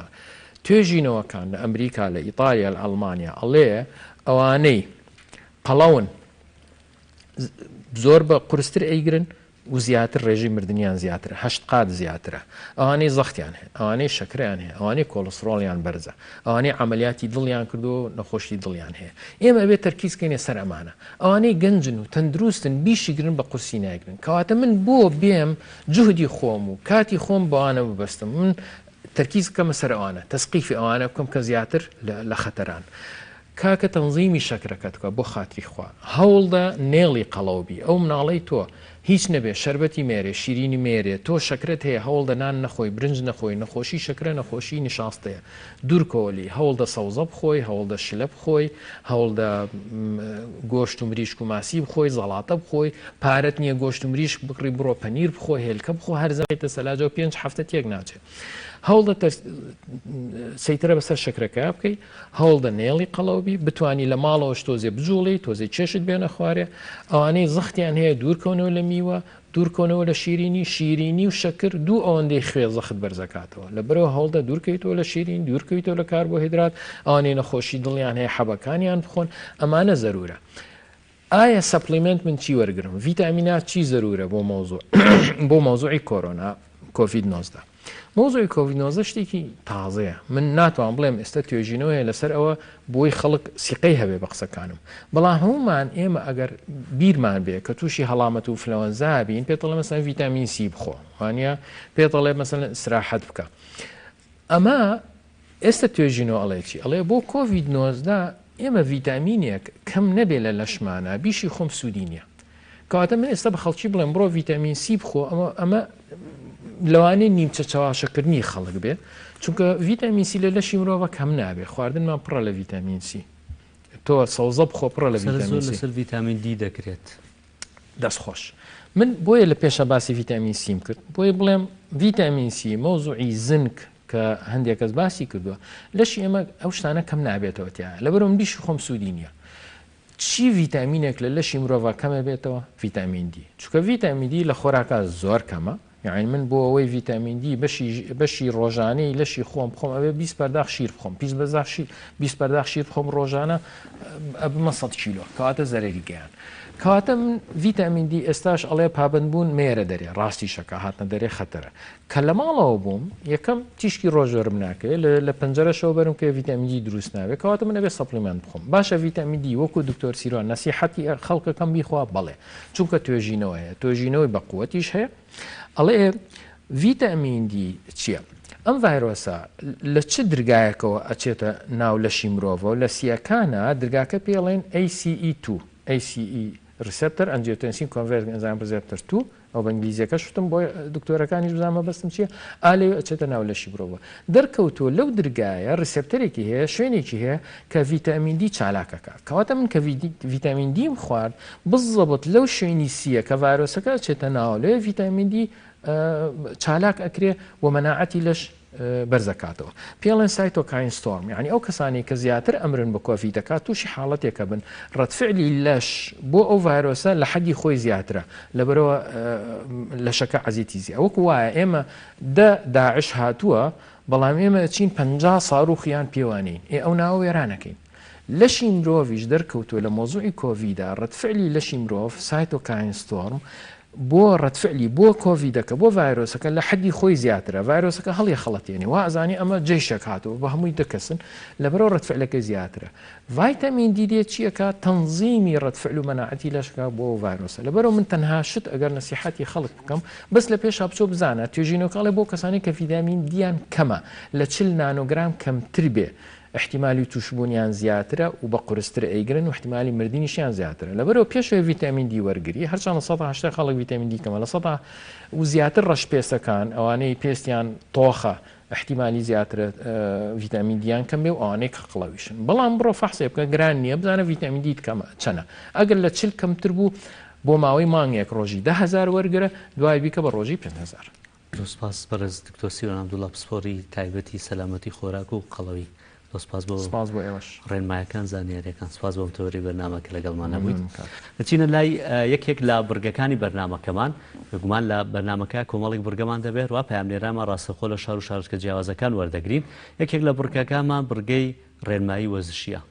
توێژینەوەکان لە ئەمریکا لە ئیتالیا لە ئەڵمانیا ئەڵێ ئەوانەی قەڵەون زۆر بە قورستر ئەیگرن و زیاتر ڕێژەی مردنیان زیاترە 8 قات زیاترە ئەوانەی زەختیان هەیە ئەوانەی شەکریان هەیە ئەوانەی کۆلسترۆڵیان بەرزە ئەوانەی عملیاتی دڵیان کردو و نەخۆشی دڵیان هەیە ئێمە ئەبێت تەرکیزکەینە سەر ئەمانە ئەوانەی گەنجن و تەندروستن بیشی گرن بە قورسی ناگرن کەواتە من بۆ بێم جوهدی خۆم و کاتی خۆم بەوانە ببەستم من تەرکیز کەمە سەر ئەوانە تەسقیفی ئەوانە بکەم کە زیاتر لە خەتەران کاکە تەنظیمی شەکرەکەتکە بۆ خاتری خوا هەوڵدا نێڵی قەڵەوبی ئەو مناڵەی تۆ هیچ نەبێ شەربەتی مێرێ شیرینی مێرێ تۆ شەکرت هەیە هەوڵدە نان نەخۆی برنج نەخۆی نەخۆشی شەکرە نەخۆشی نیشاستەیە دوورکۆلی هەوڵدە سەوزە بخۆی هەوڵدە شلە بخۆی هەوڵدە گۆشت و مریشک و ماسی بخۆی زەڵاتە بخۆی پارەت نییە گۆشت و مریشک بکڕی بڕۆ پەنیر بخۆی هێلکە بخۆ هەرزەیتە سەلاجە و 5 هەفتە تێک ناچێت هەوڵدە سەیترە بەسەر شەکرەکە بکەیت هەوڵدە نێڵی قەڵەوبی بتانی لە ماڵەوەش تۆزێ بجوڵی تۆزێ چێشت بێنە خوارێ ئەوانەی زەختیان هەیە دوورکەونەوە لە میوە دوورکۆنەوە لە شیرینی و شەکر دوو ئەوەندەی خوێ زەخت بەرزەکاتەوە لە بەرەوە هەوڵدە دوورکەیتەوە لە شیرین دوورکەویتەوە لە کاربۆهیدرات ئەوانەی نەخۆشی دڵیان هەیە حەبەکانیان بخۆن ئەمانە زەرورە ئایا سەپلیمنت من چی وەرگرم ڤیتامینات چی زەرورە بۆ مۆزوع بۆ مۆزوعی کۆرۆنا کۆڤید 19 مۆزوعی کۆڤید 19 شتێکی تازەیە من ناتوان بڵێم ئێستا توێژینەوەیە لەسەر ئەوە بۆی خەڵک سیقەی هەبێ بە قسەکانم بەڵام هەمومان ئێمە ئەگەر بیرمان بێ کە تووشی هەڵامەت و فلەوەنزا بین پێتەڵێ مەسەن ڤیتامین سی بخۆ وانە پێتەڵێ مەسەن استراحەت بکە ئەمە ئێستا توێژینەوە ئەڵێ چی ئەڵێ بۆ کۆڤید 19 ئێمە ڤیتامینێک کەم نەبێ لە لەشمانە بیشی خۆم سوودی نییە کەواتە من ئێستا بە خەڵکی بڵێم بڕۆ ڤیتامین سی بخۆ ئەمە لەوانەیە نیمچە چاواشەکردنی خەڵک بێ چونکە ڤیتامین سی لە لەشی مرۆڤە کەم نابێ خواردنمان پڕە لە ڤیتامین سی تۆ سەوزە بخۆ پڕە لە ڤیتامین سی لەسەر ڤیتامین دی دەکرێت دەستخۆش من بۆیە لە پێشە باسی ڤیتامین سیم کرد بۆیە بڵێم ڤیتامین سی مۆزوعی زنک کە هەندێک کەس باسی کردووە لەشی ئێمە ئەو شتانە کەم نابێتەوە تیا لەبەرەوە من بیشی خۆم سوودی نییە چی ڤیتامینێک لە لەشی مرۆڤ کەمە بێتەوە ڤیتامین دی چونکە ڤیتامین دی لە خۆراکە زۆر کەمە یعنی من بۆ ئەوەی ڤیتامین دی بەشی ڕۆژانەی لەشی خۆم بخۆم ئەوێ 20 پەرداخ شیر بخۆم 20 پەرداخ شیر بخۆم ڕۆژانە بمە 100 کیلۆ کەواتە زەرێری گەیان کەواتە من ڤیتامین دی ئێستاش ئەڵێ پابندبوون مێرە دەرێ ڕاستی شەکە هاتنە دەرێ خەتەرە کە لە ماڵەوە بووم یەکەم تیشکی ڕۆژۆرم ناکەێت لە پەنجەرەشەوە بەرم کە ڤیتامین دی دروست ناوێت کەواتە من ئەبێ سەپلیمنت بخۆم باشە ڤیتامین دی وەکو دکتۆر سیرۆن نەسیحەتی خەڵکەکەم بیخوا بەڵێ چونکە توێژینەوە هەیە توێژینەوەی بە قووەتیش هەیە ئەڵێ ڤیتامین دی چییە؟ ئەم ڤایرۆسە لە چ درگایەکەوە ئەچێتە ناو لەشی مرۆڤە و لە سیەکانە درگاکە پێڵێن ACE2 ACE ریسپتەر ئەنجیۆتەنسین کۆنڤێرت ئەنزایم ریسپتەر 2 ئەو بە ئینگلیزیەکە شتم بۆ دکتۆرەکانی بزانمە بەستم چییە ئالێ ئەچێتە ناو لەشی مرۆڤە دەرکەوتووە لەو درگایە ریسپتەرێکی هەیە شوێنێکی هەیە کە ڤیتامین دی چالاکەکە کەواتە من کە ڤیتامین دیم خوارد بزەبت لەو شوێنی سیە کە ڤایرۆسەکە ئەچێتە ناو لێ ڤیتامین دی چالاک ئەکرێ و مەناعەتی لەش بەرزەکاتەوە پێڵێن سایتۆکاین ستۆرم یعنی ئەو کەسانی کە زیاتر ئەمرن بە کۆڤید دەکات تووشی حاڵەتێکە بن ڕەتفعلی لەش بۆ ئەو ڤایرۆسە لە حەدی خۆی زیاترە لەبەرەوە لەشەکە عەزیەتی زیە وەکو وایە ئێمە داعش هاتووە بەڵام ئێمە چین 50 ساڕوخیان پێوانین ئەو ناوە وێرانەکەین لەشی مرۆڤیش دەرکەوتووە لە مۆزوعی کۆڤیدا ڕەتفعلی لەشی مرۆڤ سایتۆکاین ستۆرم بۆ ڕەتفعلی بۆ کۆڤیدەکە بۆ ڤایرۆسەکە لە حەدی خۆی زیاترە ڤایرۆسەکە هەڵی خەڵەتێنی وازانی ئەمە جێشێک هاتووە بە هەمووی دەکەسن لەبەرەوە ڕەتفعلەکە زیاترە ڤایتامین دی دێت چیەکە تەنزیمی ڕەتفعل و مەناعەتی لەشەکە بۆ ڤایرۆسە لەبەرەوە من تەنها شت ئەگەر نەسیحەتی خەڵک بکەم بەس لە پێش بچۆ بزانە توێژینەوەکەڵێ بۆ کەسانی کە ڤیتامین دییان کەمە لە 40 نانۆگرام کەمتر بێ احتیمالی توشبوونیان زیاترە و بە قورستر ئەیگرن و احتیمالی مردنیشیان زیاترە لەبەرەوە پێشوێ ڤیتامین دی وەرگری هەرچەندە 180 خەڵک ڤیتامین دی کەمە لە 100 و زیاتر ڕەش پێستەکان ئەوانەی پێستیان تۆخە احتیمالی زیاترە ڤیتامین دییان کەم بێ و ئەوانەی کە قڵەویشن بەڵام بڕۆ فەحسێ بکە گران نییە بزانە ڤیتامین دیت کەمە چەنە ئەگەر لە 40 کەمتر بوو بۆ ماوەی مانگێک ڕۆژی 10,000 وەرگرە دوای بیکە بە ڕۆژی 5,000 سپاس بەڕێز دکتۆر سیرۆن عەبدوڵڵا پسپۆڕی تایبەتی سەلامەتی خۆراک و قەڵەوی سپاس بۆ ئێوەش ڕێنمایەکان زانیاریەکان سپاس بۆم تەوەری بەرنامەکە لەگەڵمانە بوویت دەچینە لای یەکێک لە بورگەکانی بەرنامەکەمان بگومان لە بەرنامەکە کۆمەڵێک بورگەمان دەبێت وا پەیامنێرانمان ڕاستەخۆ لە شار و شارچکە جیاوازەکان وەردەگرین یەکێک لە بورگەکانمان بورگەی ڕێنمایی وەزشیە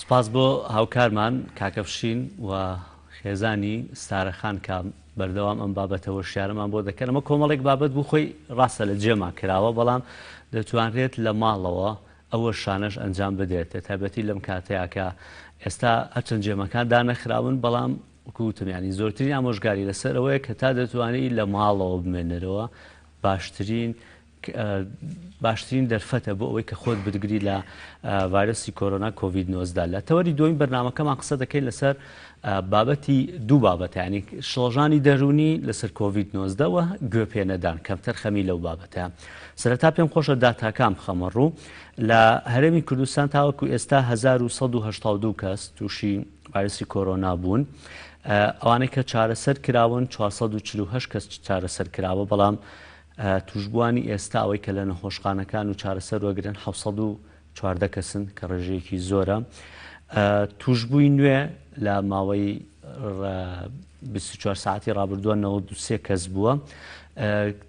سپاس بۆ هاوکارمان کاکەفشین و خێزانی ستارەخان کە بەردەوام ئەم بابەتەوە شیارەمان بۆ دەکەن. ئەمە کۆمەڵێک بابەت بوو خۆی ڕاستە لە جێما کراوە، بەڵام دەتوانرێت لە ماڵەوە ئەوە شانەش ئەنجام بدرێت، تایبەتی لەم کاتەیە کە ئێستا هەرچەند جێمەکان دانەخراون، بەڵام وەکوتم ینی زۆرترین ئامۆژگاری لەسەر ئەوەیە کە تا دەتوانێت لە ماڵەوە بمێنەرەوە باشترین دەرفەتە بۆ ئەوەی کە خۆت بدگری لە ڤایرۆسی کۆرۆنا کۆڤید 19. لە تەوەری دووەمی بەرنامەکەمان قسە دەکەین لەسەر بابەتی دوو بابەت، ینی شڵەژانی دەرونی لەسەر کۆڤید 19 و گوێپێنەدان، کەمتر خەمی لەو بابەتە. سەرەتا پێم خۆشە داتاکام بخەمە ڕوو. لە هەرێمی کوردستان تاوەکو ئێستا 1182 کەس تووشی ڤایرۆسی کۆرۆنا بوون. ئەوانەی کە چارەسەر کراون 448 کەس چارەسەر کراوە، بەڵام توشبوانی ئێستا ئەوەی کە لە نەخۆشخانەکان و چارەسەر وەگرن 714 کەسن کە ڕێژەیەکی زۆرە. توشببووی نوێ لە ماوەی 24 ساعتی ڕابردووە 93 کەس بووە.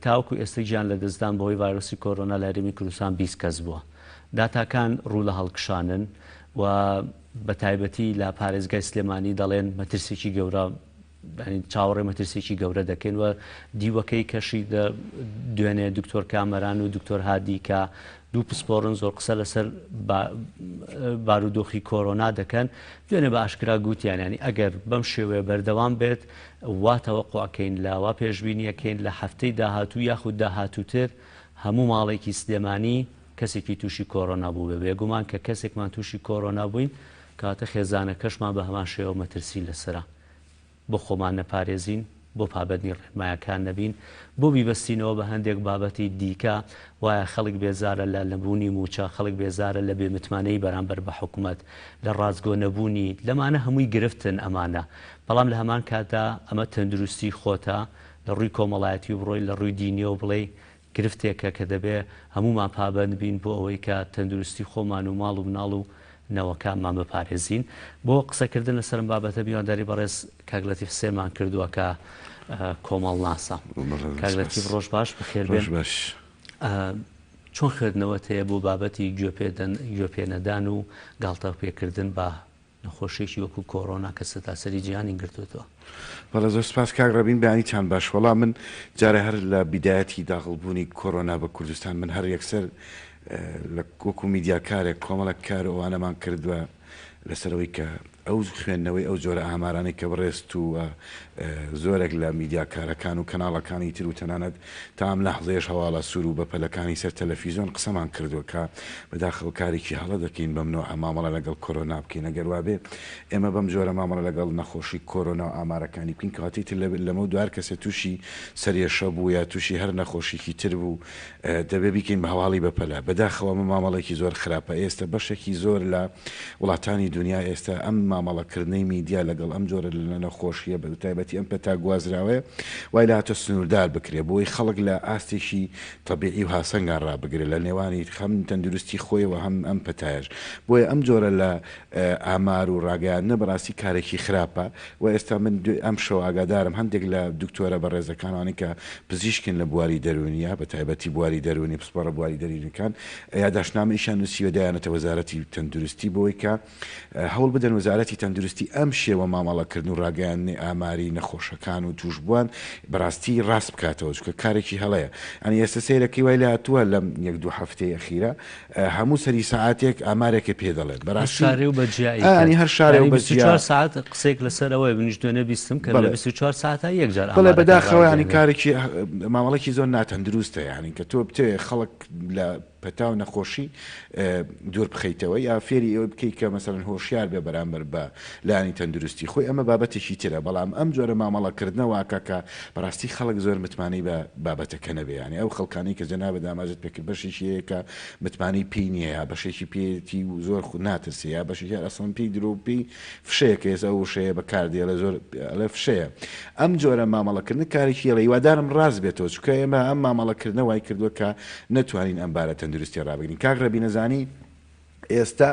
تاوەکو ئێستا گیان لە دەستدان بەهۆی ڤایرۆسی کۆرۆنا لە هەرێمی کوردستان 20 کەس بووە. داتاکان ڕوو لە هەڵکشانن و بە تایبەتی لا پارێزگای سلێمانی دەڵێن مەترسێکی گەورە چاوەڕێ مەترسێکی گەورە دەکەین و دیوەکەی کەشی دوێنێ دکتۆر کامەران و دکتۆر هادی کە دوو پسپۆڕن زۆر قسە لەسەر بارودۆخی کۆرۆنا دەکەن دوێنێ بە ئاشکرا گوتیانانی ئەگەر بەم شێوەیە بەردەوام بێت واتەوە قوواکەین لاوا پێشببینیەکەین لە هەفتەی داهاتوو یاخود داهاتووتر هەموو ماڵێکی سلێمانی کەسێکی تووشی کۆرۆنا بوو بێ بێگومان کە کەسێکمان تووشی کۆرۆنا بووین کاتە خێزانەکەشمان بە هەمان شێوە مەترسین لەسرە بۆ خۆمان نەپارێزین بۆ پابەتنی ڕێنمایەکان نەبین بۆ بیبەستینەوە بە هەندێک بابەتی دیکە وایە خەڵک بێزارە لە نەبوونی موچە خەڵک بێزارە لە بێمتمانەی بەرامبەر بە حکوومەت لە ڕازگۆ نەبوونی لەمانە هەمووی گرفتن ئەمانە بەڵام لە هەمان کاتا ئەمە تەندروستی خۆتە لە ڕووی کۆمەڵایەتی و بڕۆی لە ڕووی دینیەوە بڵێ گرفتێکە کە دەبێ هەمومان پابند بین بۆ ئەوەی کە تەندروستی خۆمان و ماڵ و مناڵ و نەوەکانمان بپارێزین بۆ قسەکردن لەسەرم بابەتە بیوانداری بەڕێز کاگلەتی سێمان کردووە کە کۆمەڵ ناسا کاگلەتی ڕۆژ باش بخێر بێن چۆن خوێندنەوە هەیە بۆ بابەتی گوێپێنەدان و گاڵتە پێکردن بە نەخۆشیێکی وەکو کۆرۆنا کە سەتاسەری جیهانی گرتوێتەوە بەڵە زۆر سپاس کاگڕەبین بەیانیتان باش وەڵام من جارە هەر لە بیدایەتی داخڵبوونی کۆرۆنا بە کوردستان من هەر یەکسەر لە وەکو میدیاکارێک کۆمەڵک کار ئەوانەمان کردووە لەسەرەوەی کە ئەو خوێندنەوەی ئەو جۆرە ئامارانەی کە بڕێست و زۆرێک لە میدیاکارەکان و کەناڵەکانی تر و تەنانەت تام لەحظەیەش هەواڵە سوور و بەپەلەکانی سەر تەلەڤیزۆن قسەمان کردووە کە بەداخەوە کارێکی هەڵە دەکەین بەم نوع مامەڵە لەگەڵ کۆرۆنا بکەین ئەگەر وابێ ئێمە بەم جۆرە مامەڵە لەگەڵ نەخۆشی کۆرۆنا و ئامارەکانی بکەین کەواتەی تر لەمە دوار کەسە تووشی سەرێشە بوو یا تووشی هەر نەخۆشیکی تر بوو دەبێ بیکەین بە هەواڵی بەپەلە بەداخەوە مامەڵێکی زۆر خراپە ئێستا بەشێکی زۆر لە وڵاتانی دنیا ئێستا ئەم مامەڵەکردنەی میدیا لەگەڵ ئەم جۆرە لە نەخۆشیە بە تایبەتی ئەم پەتا گوازراوەیە وای لە هاتە سنووردار بکرێ بۆی خەڵک لە ئاستێکی تەبیعی و هاسەنگان ڕابگرێت لە نێوانی هەم تەندروستی خۆیەوە هەم ئەم پەتایش بۆیە ئەم جۆرە لە ئامار و ڕاگەیاندنە بەڕاستی کارێکی خراپە و ئێستا من ئەم شەو ئاگادارم هەندێک لە دکتۆرە بەڕێزەکانانی کە پزیشکن لە بواری دەرونیە بە تایبەتی بواری دەرونی پسپۆڕە بواری دەرونیەکان یا داشنامەیشان نووسیوە دایانەتە وەزارەتی تەندروستی بۆی کە هەوڵ بدەن وەزارەتی تەندروستی ئەم شێوە مامەڵەکردن و ڕاگەیاندنی ئاماری نەخۆشەکان و توش بووان بەڕاستی ڕاست بکاتەوە چکە کارێکی هەڵەیە ئەنی ئێستا سەیرەکەی وای لە هاتووە لەم یەک دوو هەفتەی ئەخیرە هەموو سەری سەعاتێک ئامارێکی پێ دەڵێت بەڕاستی شارێ و بەجیایی هەر شارێ و 24 ساعت قسێک لەسەرەوەی بنیش دوێنێ بیستم کە لە 24 ساعتا یەکجار بەڵێ بەداخەوە ینی کارێکی مامەڵێکی زۆر ناتەندروستە یعنی کە تۆ بتوێ خەڵک لە پەتا و نەخۆشی دوور بخەیتەوە یا فێری ئەوە بکەیت کە مەسەرەن هۆشیار بێ بەرامبەر بە لایانی تەندروستی خۆی ئەمە بابەتێکی ترە بەڵام ئەم جۆرە مامەڵەکردنەوە کاکە بەڕاستی خەڵک زۆر متمانی بە بابەتەکە نەبێ ئەو خەڵکانی کە جەنابە داماژت پێکرد بەشێکی هەیە کە متمانی پێی نییە یا بەشێکی پێێتی و زۆر خو ناترسی یا بەشێکی ئەسڵن پێی درۆپی فشەیەکە ێستا ئەو شەیە بەکاردێ لە زۆر لە فشەیە ئەم جۆرە مامەڵەکردن کارێکی لە هیوادارم ڕاست بێتەوە چکە ئێمە ئەم مامەڵەکردنە وای کردووە کە نەتوانین ئەم بارە تەندروستی ڕابگرین کاکڕەبی نەزانی ئێستا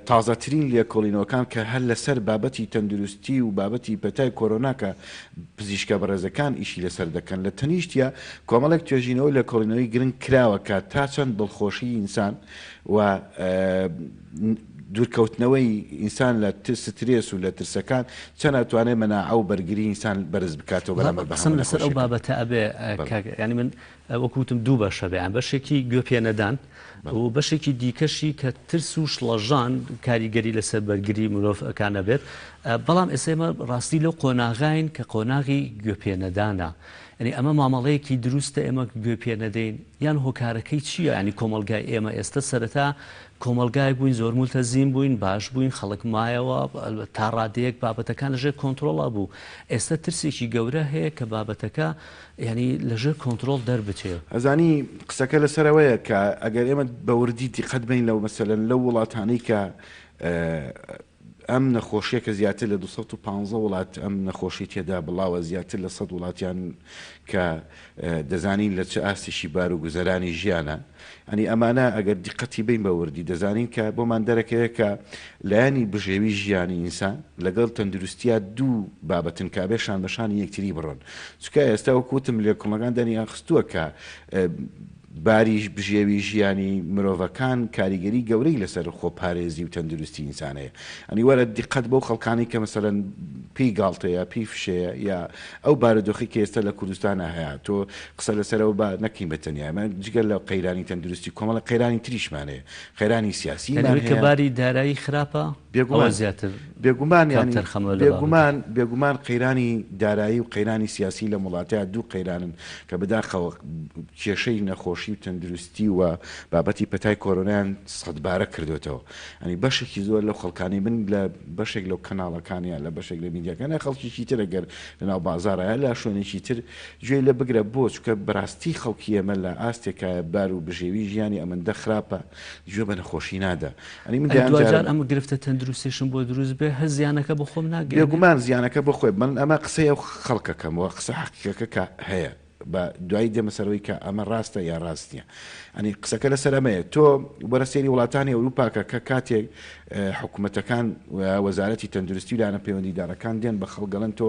تازەترین لێکۆڵینەوەکان کە هەر لەسەر بابەتی تەندروستی و بابەتی پەتای کۆرۆناکە پزیشکە بەڕێزەکان ئیشی لەسەر دەکەن لە تەنیشتە کۆمەڵێک توێژینەوە لە کۆڵینەوەی گرنگ کراوە کە تا چەند دڵخۆشی ئینسان و دوورکەوتنەوەی ئینسان لە سترێس و لە ترسەکان چەند ئەتوانێت مەناعە و بەرگری ئینسان بەرز بکاتەوە بەرامبەر بە قسم لەسەر ئەو بابەتە ئەبێ ینی من وەکوتم دوو بەشە بێیان بەشێکی گوێپێنەدان و بەشێکی دیکەشی کە ترس و شڵەژان کاریگەری لەسەر بەرگری مرۆڤەکانە بێت بەڵام ئێسێمە ڕاستی لەو قۆناغاین کە قۆناغی گوێپێنەدانە ینی ئەمە مامەڵەیەکی دروستە ئێمە گوێ نەدەین یان هۆکارەکەی چییە ینی کۆمەلگای ئێمە ئێستا سەرەتا کۆمەلگای بووین زۆر مولتەزیم بووین باش بووین خەڵک مایەوە تا ڕادەیەک بابەتەکان لەژێر کۆنتترۆڵا بوو ئێستا ترسێکی گەورە هەیە کە بابەتەکە ینی لەژێر کۆنتترۆل دەربچێ ئەزانی قسەکە لەسەرەوەیە کە ئەگەر ئێمە بەوردی دیقەت بین لەو مەسەلەن لەو وڵاتانی کە ئەم نەخۆشیە کە زیاتر لە 250 وڵات ئەم نەخۆشی تێدا بڵاوە زیاتر لە 100 وڵاتیان کە دەزانین لە چه ئاستێکی بار و گوزەرانی ژیانە ئەنی ئەمانە ئەگەر دیقەتی بین بەوردی دەزانین کە بۆمان دەرەکەوێت کە لایانی بژێوی ژیانی ئینسان لەگەڵ تەندروستیە دوو بابەتن کابێشان بەشانی یەکتری بڕۆن چکە ئێستا وەکوتم لێکۆڵەکان دەنیان خستووە کە باری بژێوی ژیانی مرۆڤەکان کاریگەری گەورەی لەسەر خۆپارێزی و تەندروستی ئینسانەیە ئەنی وەرە دیقەت بەو خەڵکانی کە مەسەرەن پێی گاڵتەیە پێی فشەیە یا ئەو بارودۆخی کە ئێستا لە کوردستانە هەیە تۆ قسە لەسەرەوە بە نەکەین بە تەنیامە جگەل لە قەیرانی تەندروستی کۆمەڵە قەیرانی تریشمانەیە قەیرانی سیاسیمان کە باری دارایی خراپە زیاتر بێگومان قەیرانی دارایی و قەیرانی سیاسی لە وڵاتەیە دوو قەیرانن کە بەداخەوە کێشەی نەخۆشی و تەندروستی و بابەتی پەتای کۆرۆنایان سەدبارە کردوێتەوە ئەنی بەشێکی زۆر لەو خەڵکانی من لە بەشێک لەو کەناڵەکانیان لە بەشێک لە میدیاکانە خەڵکیی تر ئەگەر لەناو بازارایە لە شوێنێکی تر گوێی لە بگرە بۆ چکە بەڕاستی خەڵکی ئێمە لە ئاستێکایە بار و بژێوی ژیانی ئەمەندە خراپە گوێ بە نەخۆشی نادا ئەنی من دوجار ئەمە گرفتە تەندروستیشم بۆ دروست بێ هە زیانەکە بە خۆم ناگەێت بێگومان زیانەکە بۆ خۆی من ئەمە قسەی ئەو خەڵکەکەمەوە قسە حەقیقەکە کە هەیە بە دوای دێمەسەرەوەی کە ئەمە ڕاستە یا ڕاستیە ئەنی قسەکە لەسەر ئەمەیە تۆ وەرە سێری وڵاتانی ئەوروپاکە کە کاتێک حکوومەتەکان وەزارەتی تەندروستی لانە پەیوەندیدارەکان دێن بە خەڵگەڵن تۆ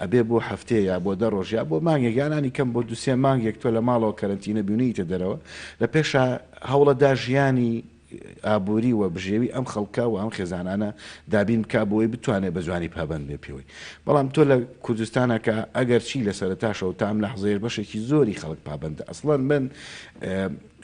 ئەبێ بۆ هەفتەیە یا بۆ دە ڕۆژ یا بۆ مانگێک یانانی کەم بۆ دوسێ مانگێک تۆ لە ماڵەوە کەرەنتینە بیونیتە دەرەوە لە پێشە هەوڵەدا ژیانی ئابووری و بژێوی ئەم خەڵکە و ئەم خێزانانە دابین بکە بۆی بتوانێت بە جوانی پابند بێ پێوەی بەڵام تۆ لە کوردستانەکە ئەگەر چی لە سەرەتاشە و تام لە حزەیە بەشێکی زۆری خەڵک پابندە ئەسڵەن من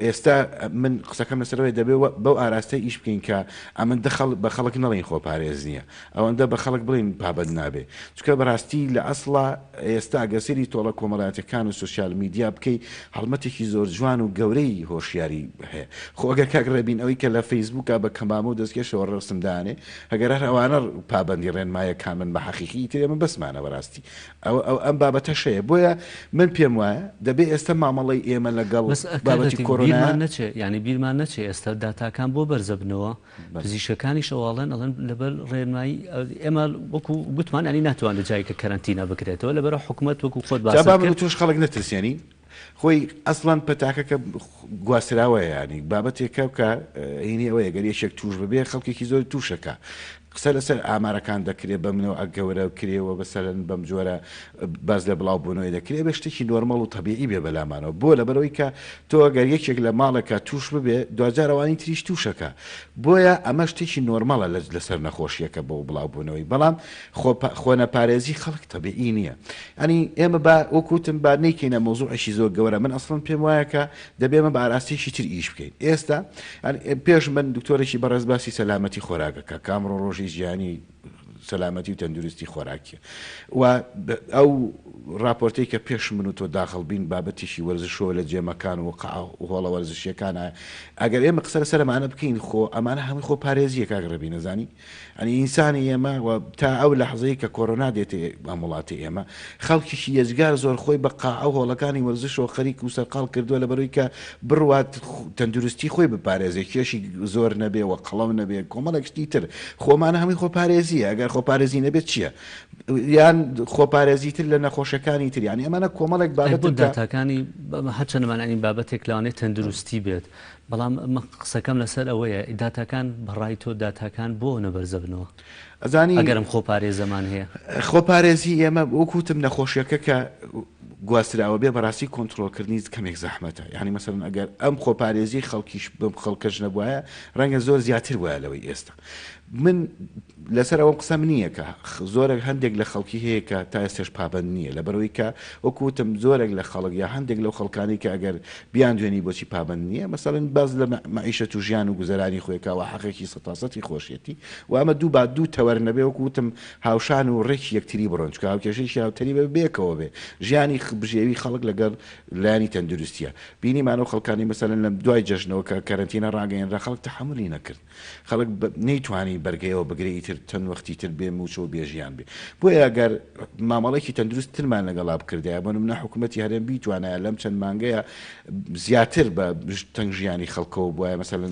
ئێستا من قسەکەم لەسەرەوەی دەبێت بەو ئاراستە ئیش بکەین کە ئەمن بە خەڵک نەڵین خۆپارێز نییە ئەوەندە بە خەڵک بڵین پابند نابێ چکە بەڕاستی لە ئەسڵا ئێستا گەسەری تۆڵە کۆمەڵاتەکان و سوسیال میدیا بکەی هەڵمەتێکی زۆر جوان و گەورەی هۆشیاری هەیە خۆ ئەگە کاگڕێبین ئەوەی کە لە فەیسبووکە بە کەمامە و دەستکێشەوە ڕستمدانێ ئەگەر هەر ئەوانە پابندی ڕێنمایە کامن بە حەقیقی ترێ من بەسمانە بەڕاستی ئەم بابەتە شەیە بۆیە من پێم وایە دەبێت ئێستا مامەڵی ئێمە لەگەڵ بابەتی کۆرۆنا نەچێ ینی بیرمان نەچێ ئێستا داتاکان بۆ بەرزە بنەوە پزیشەکانی شەواڵەن ئەڵەن لەبەر ڕێنمایی ئێمە وەکو گوتمان ئەنی ناتوان لە جایکە کەرەنتینە بکرێتەوە لەبەر حکوومەت وەکو خۆت باس توش خەڵک نەترسیانی خۆی ئەسڵان پەتاکەکە گواسراوە ینی بابەتێکە بکە هینی ئەوەیە گەر یەشێک توش ببێ خەڵکێکی زۆر تووشەکە قسە لەسەر ئامارەکان دەکرێت بە منەوە ئەگەورە کرێەوە بەسەرن بەم جۆرە باز لە بڵاو بوونەوەی دەکرێت بە شتێکی نۆرمەڵ و طبیعی بێ بەلامانەوە بۆ لەبەرەوەی کە تۆ ئەگەر یەکێک لە ماڵێکە توش ببێ دوجارەوانی تریش تووشەکە بۆیە ئەمە شتێکی نۆرمەڵە لەسەر نەخۆشیەکە بۆ بڵاو بوونەوەی بەڵام خۆنەپارێزی خەڵک طبیعی نییە ئەنی ئێمە بە وەکوتم با نەیکەینە مۆزوعێکی زۆر گەورە من ئەسڵن پێم وایە کە دەبێمە بە ئاراستێکی تر ئیش بکەین ئێستا پێش من دکتۆرێکی بەڕێز باسی سەلامەتی خۆراکەکە کامڕۆ ڕۆژ ژیانی سەلامەتی و تەندروستی خۆراکیە و ئەو راپۆرتەی کە پێش من و تۆ داخڵبین بابەتیشی وەرزشەوە لە جێمەکان و هۆڵە وەرزشیەکانە ئەگەر ئێمە قسە لەسەرمانە بکەین خۆ ئەمانە هەمووی خۆ پارێزیە کاگڕێبی نەزانی ئەنی ئینسانی ئێمە تا ئەو لەحزەیە کە کۆرۆنا دێتێ ئەم وڵاتی ئێمە خەڵکیشی یەجگار زۆر خۆی بە ئەو هۆڵەکانی وەرزشەوە خەریک و سەرقاڵ کردووە لەبەرەوەی کە بڕوات تەندروستی خۆی بپارێزێ کێشی زۆر نەبێ و قەڵەم نەبێ کۆمەڵێک شتی تر خۆمانە هەمووی خۆپارێزیە ئەگەر خۆپارێزی نەبێت چییە یان خۆپارێزی تر لە نەخۆشەکانی تریانی ئەمانە کۆمەڵێک بابەت داتاکانی هەرچەندمانانی بابەتێک لەوانێت تەندروستی بێت بەڵام قسەکەم لەسەر ئەوەیە داتاکان بەڕای تۆ داتاکان بۆ نەبەرزە بنەوە ئەزانی ئەگەرم خۆپارێزەمان هەیە خۆپارێزی ئێمە وەکوتم نەخۆشیەکە کە گواستراوە بێ بەڕاستی کۆنتترۆلکردنی کەمێک زەحمەتە یعنی مەسەرن ئەگەر ئەم خۆپارێزی خەڵکیش بم خەڵکەش نەبووایە ڕەنگە زۆر زیاتر وایە لەوەی ئێستا من لەسەر ئەوم قسەم نییە کە زۆرێک هەندێک لە خەڵکی هەیە کە تا ئێستش پابند نییە لەبەرەوەی کە وەکوتم زۆرێک لە خەڵک یا هەندێک لەو خەڵکانی کە ئەگەر بیان دوێنی بۆچی پابند نییە مەسەڵەن باز لە مەعیشەت و ژیان و گوزەرانی خۆیەکەوە حەقێکی سەتاسەتی خۆشیەتی و ئەمە دوو با دوو تەوەر نەبێ وەکوتم هاوشان و ڕێکی یەکتری بڕۆن چکە هاوکێشەی هاوتەری بە بێکەوە بێ ژیانی بژێوی خەڵک لەگەڵ لایانی تەندروستیە بینیمانەوە خەڵکانی مەسەلەن لەم دوای جەژنەوە کە کەرەنتینە ڕاگەیەنرا خەڵک تەحملی نەکرد خەڵک نەیتوانی بەرگەیەوە بگرێت تر چەند وەختی تر بێ موچە و بێژیان بێ بۆیە ئەگەر مامەڵێکی تەندروست ترمان لەگەڵا بکردایە بۆ نمونە حکوومەتی هەرێم بیتوانایە لەم چەند مانگەیە زیاتر بە تەنگ ژیانی خەڵکەوە بۆیە مەسەلەن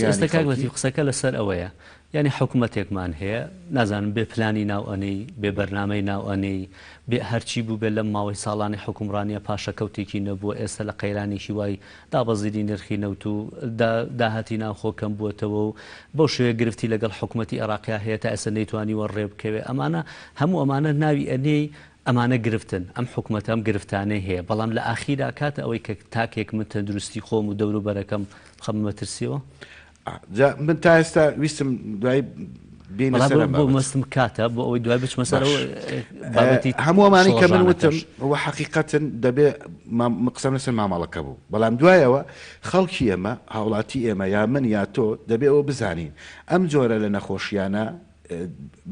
ئێستا کاگوەتی قسەکە لەسەر ئەوەیە ینی حکوومەتێکمان هەیە نازانم بێ پلانی ناوئەنەی بێ بەرنامەی ناوئەنەی بێ هەرچی بوو بێت لەم ماوەی ساڵانی حکومڕانیە پاشەکەوتێکی نەبووە ئێستا لە قەیرانێکی وای دابەزیری نرخی نەوت و داهاتی ناوخۆکەم بووەتەوە و بەو شوێ گرفتی لەگەڵ حکوومەتی عێراقیا هەیە تا ئێستا نەیتوانی وەڕێ بکەوێ ئەمانە هەموو ئەمانە ناوی ئەنەی ئەمانە گرفتن ئەم حکوومەت ئەم گرفتانەی هەیە بەڵام لە ئاخیرا کاتە ئەوەی کە تاکێک من تەندروستی خۆم و دەوروبەرەکەم خەم مەترسیەوە من تا ئێستا ویستم دوای بۆ مەستم کاتە بۆ ئەوەی دوای بچمە سەرەوە هەمووەمانی کە من وتم وە حەقیقەتن دەبێ قسەم لەسەر مامەڵەکە بوو بەڵام دوایەوە خەڵکی ئێمە هاوڵاتی ئێمە یا من یا تۆ دەبێ ئەوە بزانین ئەم جۆرە لە نەخۆشیانە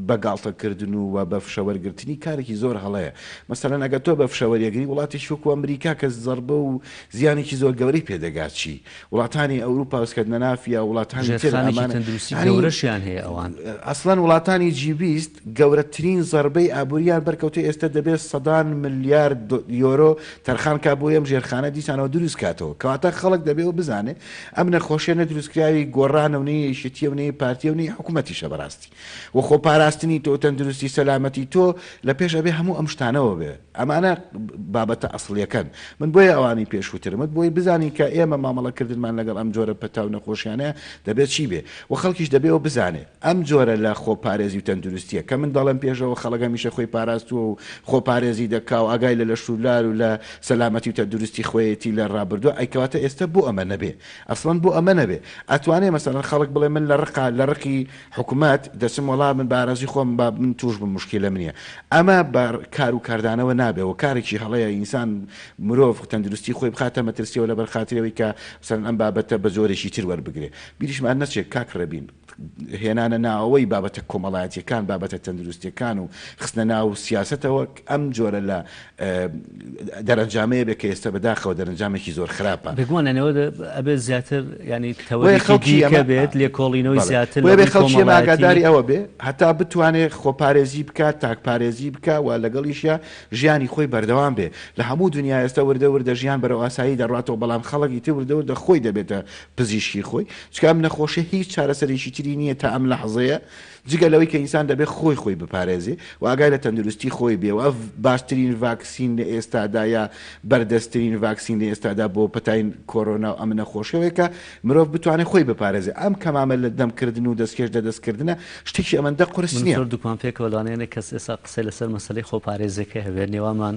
بەگاڵتەکردن و بە فشەوەرگرتنی کارێکی زۆر هەڵەیە مەسەلەن ئەگە تۆ بە فشەوەریەگری وڵاتی شوکو ئەمریکا کە زەربە و زیانێکی زۆر گەورەی پێدەگات چی وڵاتانی ئەوروپا وسکردنە نافیا وڵاتانی گەورەشیان هەیە ئەوان ئەسڵەن وڵاتانی جیبیست گەورەترین زەربەی ئابوووریان بەرکەوتەی ئێستا دەبێت 100 ملیارد یۆرۆ تەرخان کا بۆ ئەم ژێرخانە دیسانەوە دروست کاتەوە کەواتە خەڵک دەبێت بزانێ ئەم نەخۆشیە نەدروستکراوی گۆڕانەوەی شتیەونەی پارتیەونەی حکوومەتی شەبەڕاستی و خۆ پاراستنی تۆ تەندروستی سەلامەتی تۆ لە پێش ئەبێ هەموو ئەم شتانەوە بێ ئەمانە بابەتە ئەسڵیەکەن من بۆیە ئەوانی پێشووترمت بۆی بزانین کە ئێمە مامەڵەکردمان لەگەڵ ئەم جۆرە پەتاو نەخۆشیانەیە دەبێت چی بێ و خەڵکیش دەبێەوە بزانێ ئەم جۆرە لە خۆپارێزی و تەندروستیە کە من دەڵم پێشەوە خەڵەکە میشە خۆی پاراستووە و خۆپارێزی دەکا و ئاگای لە شولار و لە سەلامەتی و تەندروستی خۆیەتی لە ڕابردووە ئەیکەواتە ئێستا بۆ ئەمە نەبێ ئەسڵەن بۆ ئەمە نەبێ ئەتوانێ مەسەڵەن خەڵک بڵێ من لە ڕقی حکوومەت دەچم وەڵام من بارازی خۆم من توش بم مشکلە منیە ئەمە کار و کاردانەوە نابێ و کارێکی هەڵەیە ئینسان مرۆڤ تەندروستی خۆی بخاتە مەترسیەوە لە بەرخاترەوەی کە سەرەن ئەم بابەتە بە زۆرێکی تر وەربگرێ بیریشمان نەچێت کاکڕەبین هێنانە ناوەوەی بابەتە کۆمەڵایەتیەکان بابەتە تەندروستیەکان و خستنە ناو سیاسەتەوە ئەم جۆرە لە دەرەنجامەیە بێ کە ئێستا بەداخەوە دەرەنجامێکی زۆر خراپە بگومانەوە ئەبێت زیاتر ینی تەوەیەکە بێت لێکۆڵینەوەی زیاتر بێ خەڵکی ئاگاداری ئەوە بێ هەتا بتوانێت خۆپارێزی بکات تاکپارێزی بکە و لەگەڵیشە ژیانی خۆی بەردەوام بێ لە هەموو دنیا ئێستا وردە ژیان بەرەو ئاسایی دەڕاتەوە بەڵام خەڵکی تر وردە خۆی دەبێتە پزیشکی خۆی چکام نەخۆشی هیچ چارەسەرێکی تری نییە تا ئەم لەحظەیە جگە لەوەی کە ئینسان دەبێت خۆی بپارێزی و ئاگای لە تەندروستی خۆی بێ و ئەف باشترین ڤاکسین لە ئێستادا یا بەردەستترین ڤاکسین لە ئێستادا بۆ پەتاین کۆرۆنا و ئەم نەخۆشیەوەیە مرۆڤ بتوانێت خۆی بپارێزێ ئەم کەمامە لە دەمکردن و دەستکێش دەستکردنە شتێکی ئەمەندە قورس نییە دوکان پێکەوەلانێنە کەس ئێستا قسەی لەسەر مەسەلەی خۆپارێزەکە هەبێت نێوامان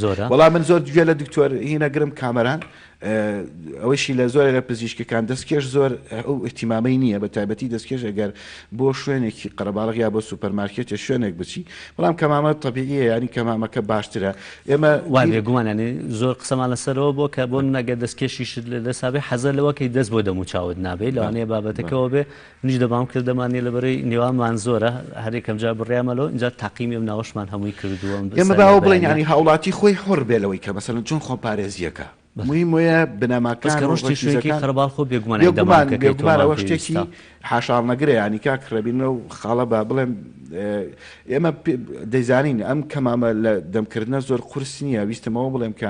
زۆرە وەڵام من زۆر گوێ لە دکتۆر هینەگرم کامەران ئەوەیشی لە زۆر لە پزیشکەکان دەستکێش زۆر ئەو احتیمامەی نییە بە تایبەتی دەستکێش ئەگەر بۆ شوێنێکی قەرەباڵغ یا بۆ سوپەرمارکێتە شوێنێک بچی بەڵام کەمامە تەبیعیە ینی کەمامەکە باشترە ئێمە وای بێگومانانی زۆر قسەمان لەسەرەوە بۆ کە بۆ نەگە دەستکێشی لەسابێ حەزەر لەوەکەی دەست بۆ دەموچاوت نابێت لەوانەیە بابەتەکەەوە بێ منیش دەبام کرد دەمانێ لەبەرەی نێوانمان زۆرە هەرێکەم جا بڕیامەلەوە اینجا تاقیمی ئەم ناوەشمان هەمووی کردووە ئێمە باوە بڵێن ینی هاوڵاتی خۆی حڕ بێلەوەی کە مەسەلەن چۆن خۆپارێزیەکە مهم وەیە بنەماکان ڕۆژێکی خەرباڵ خۆ بێگومانەوە شتێکی حاشار نەگرێ ینی کاکڕەبینەوە و خاڵە با بڵێم ئێمە دەیزانین ئەم کەمامە لە دەمکردنە زۆر قورس نییە ویستمەوە بڵێم کە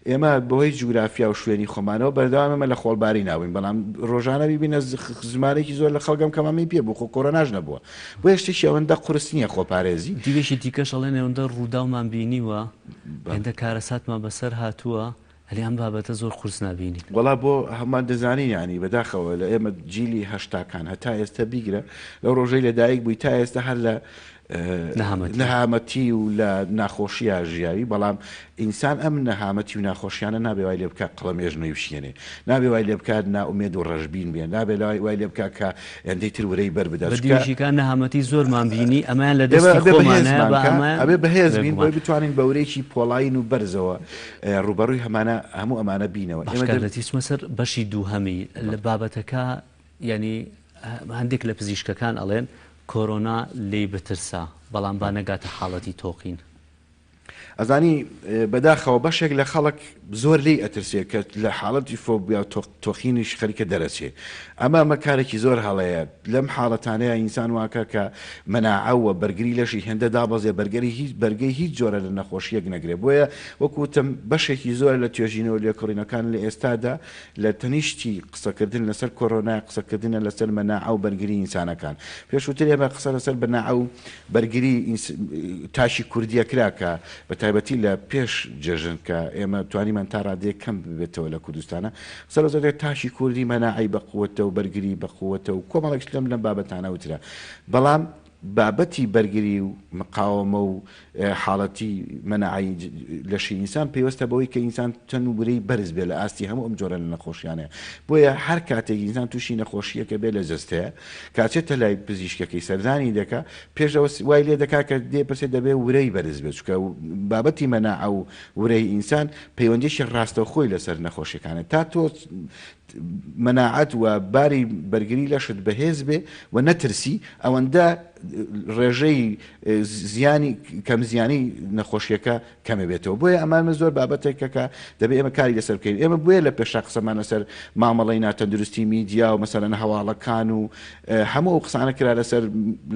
ئێمە بەهۆی جوگرافیا و شوێنی خۆمانەوە بەردەوام ئەمە لە خۆڵباری ناوین بەڵام ڕۆژانە ببینە زمانێکی زۆر لە خەڵگەم کەمامی پێ بوو خۆ کۆرۆناژ نەبووە بۆ شتێکی ئەوەندە قورس نییە خۆپارێزی دیوێشی دیکەش ئەڵێن ئەوەندە ڕووداومان بینیوە هێندە کارەساتمان بەسەر هاتووە هەلی ئەم بابەتە زۆر قورس نبینی وڵا بۆ هەمان دەزانین ینی بەداخەوە لە ئێمە جیلی هەشتاکان هەتا ئێستا بیگرە لەو ڕۆژەی لەدایک بووی تا ئێستا هەر لە نەهامەتی و لە ناخۆشیە ژیاوی بەڵام ئینسان ئەم نەهامەتی و ناخۆشیانە نابێ وای لێ بکە قڵەمێژنەوەی بشێنێ نابێ وای لێ بکات ناومێد و ڕەشبین بێن نابێ وای لێ بکات کە ئەندەی تر وەرەی بەربدات بەدیژیکان نەهامەتی زۆرمان بینی ئەمان لە دەستی خۆمانە ئەبێ بەهێز بین بۆی بتوانین بەورێکی پۆڵین و بەرزەوە ڕوبەڕووی هەموو ئەمانە بینەوە ئێمەدەتیسمە سەر بەشی دووهەمی لە بابەتەکە ینی هەندێک لە پزیشکەکان ئەڵێن کۆرۆنا لێی بترسا بەڵام با نەگاتە حاڵەتی تۆقین ئەزانی بەداخەوە بەشێک لە خەڵک زۆر لی ئەترسێت کە لە حاڵەتی فۆبیا تۆخینیش خەریکە دەرەچێت ئەمە مەکارێکی زۆر هەڵەیە لەم حاڵەتانەیە ئینسان واکە کە مەناعەوە بەرگری لەشی هێندە دابەزێ بەرگەی هیچ جۆرە لە نەخۆشیەک نەگرێ بۆیە وەکوتم بەشێکی زۆر لە توێژینەوە لێکڕینەکان لە ئێستادا لە تەنیشتی قسەکردن لەسەر کۆرۆنا قسەکردنە لەسەر مەناعە و بەرگری ئینسانەکان پێشووتر ئێمە قسە لەسەر بەناعە و بەرگری تاشی کوردیە کراکە بە تایبەتی لە پێش جێژن کە ئێمە توانیمان تا ڕادێ کەم ببێتەوە لە کوردستانە سەرۆزەرێک تاشی کوردی مەناعی بەقووەتە و بەرگری بەقووەتە و کۆمەڵێک لەم بابەتانە وترا بەڵام بابەتی بەرگری و مقاومە و حاڵەتی مەناعی لەشی ئینسان پێوەستە بەوەی کە ئینسان چەند و برەی بەرز بێ لە ئاستی هەموو ئەم جۆرە لە نەخۆشیانەیە بۆیە هەر کاتێک ئینسان تووشی نەخۆشیەکە بێ لە جەستەیە کاتێتە لای پزیشکەکەی سەردانی دەکا پێشەوە وای لێ دەکا کە دێپرسێت دەبێ ورەی بەرز بێت چکە بابەتی مەناعە و ورەی ئینسان پەیوەندیشی ڕاستەوخۆی لەسەر نەخۆشیەکانە تا تۆ مناعەت و باری بەرگری لەشت بەهێز بێ و نەترسی ئەوەندە ڕێژەی زیانی کەم زیانی نەخۆشیەکە کەمە بێتەوە بۆیە ئەمانە زۆر بابەتێکەکە دەبێت ئێمە کاری لەسەر بکەین ئێمە بۆیە لە پێشا قسەمان لەسەر مامەڵەی ناتەندروستی میدیا و مەسەرەن هەواڵەکان و هەموو ئەو قسانە کرا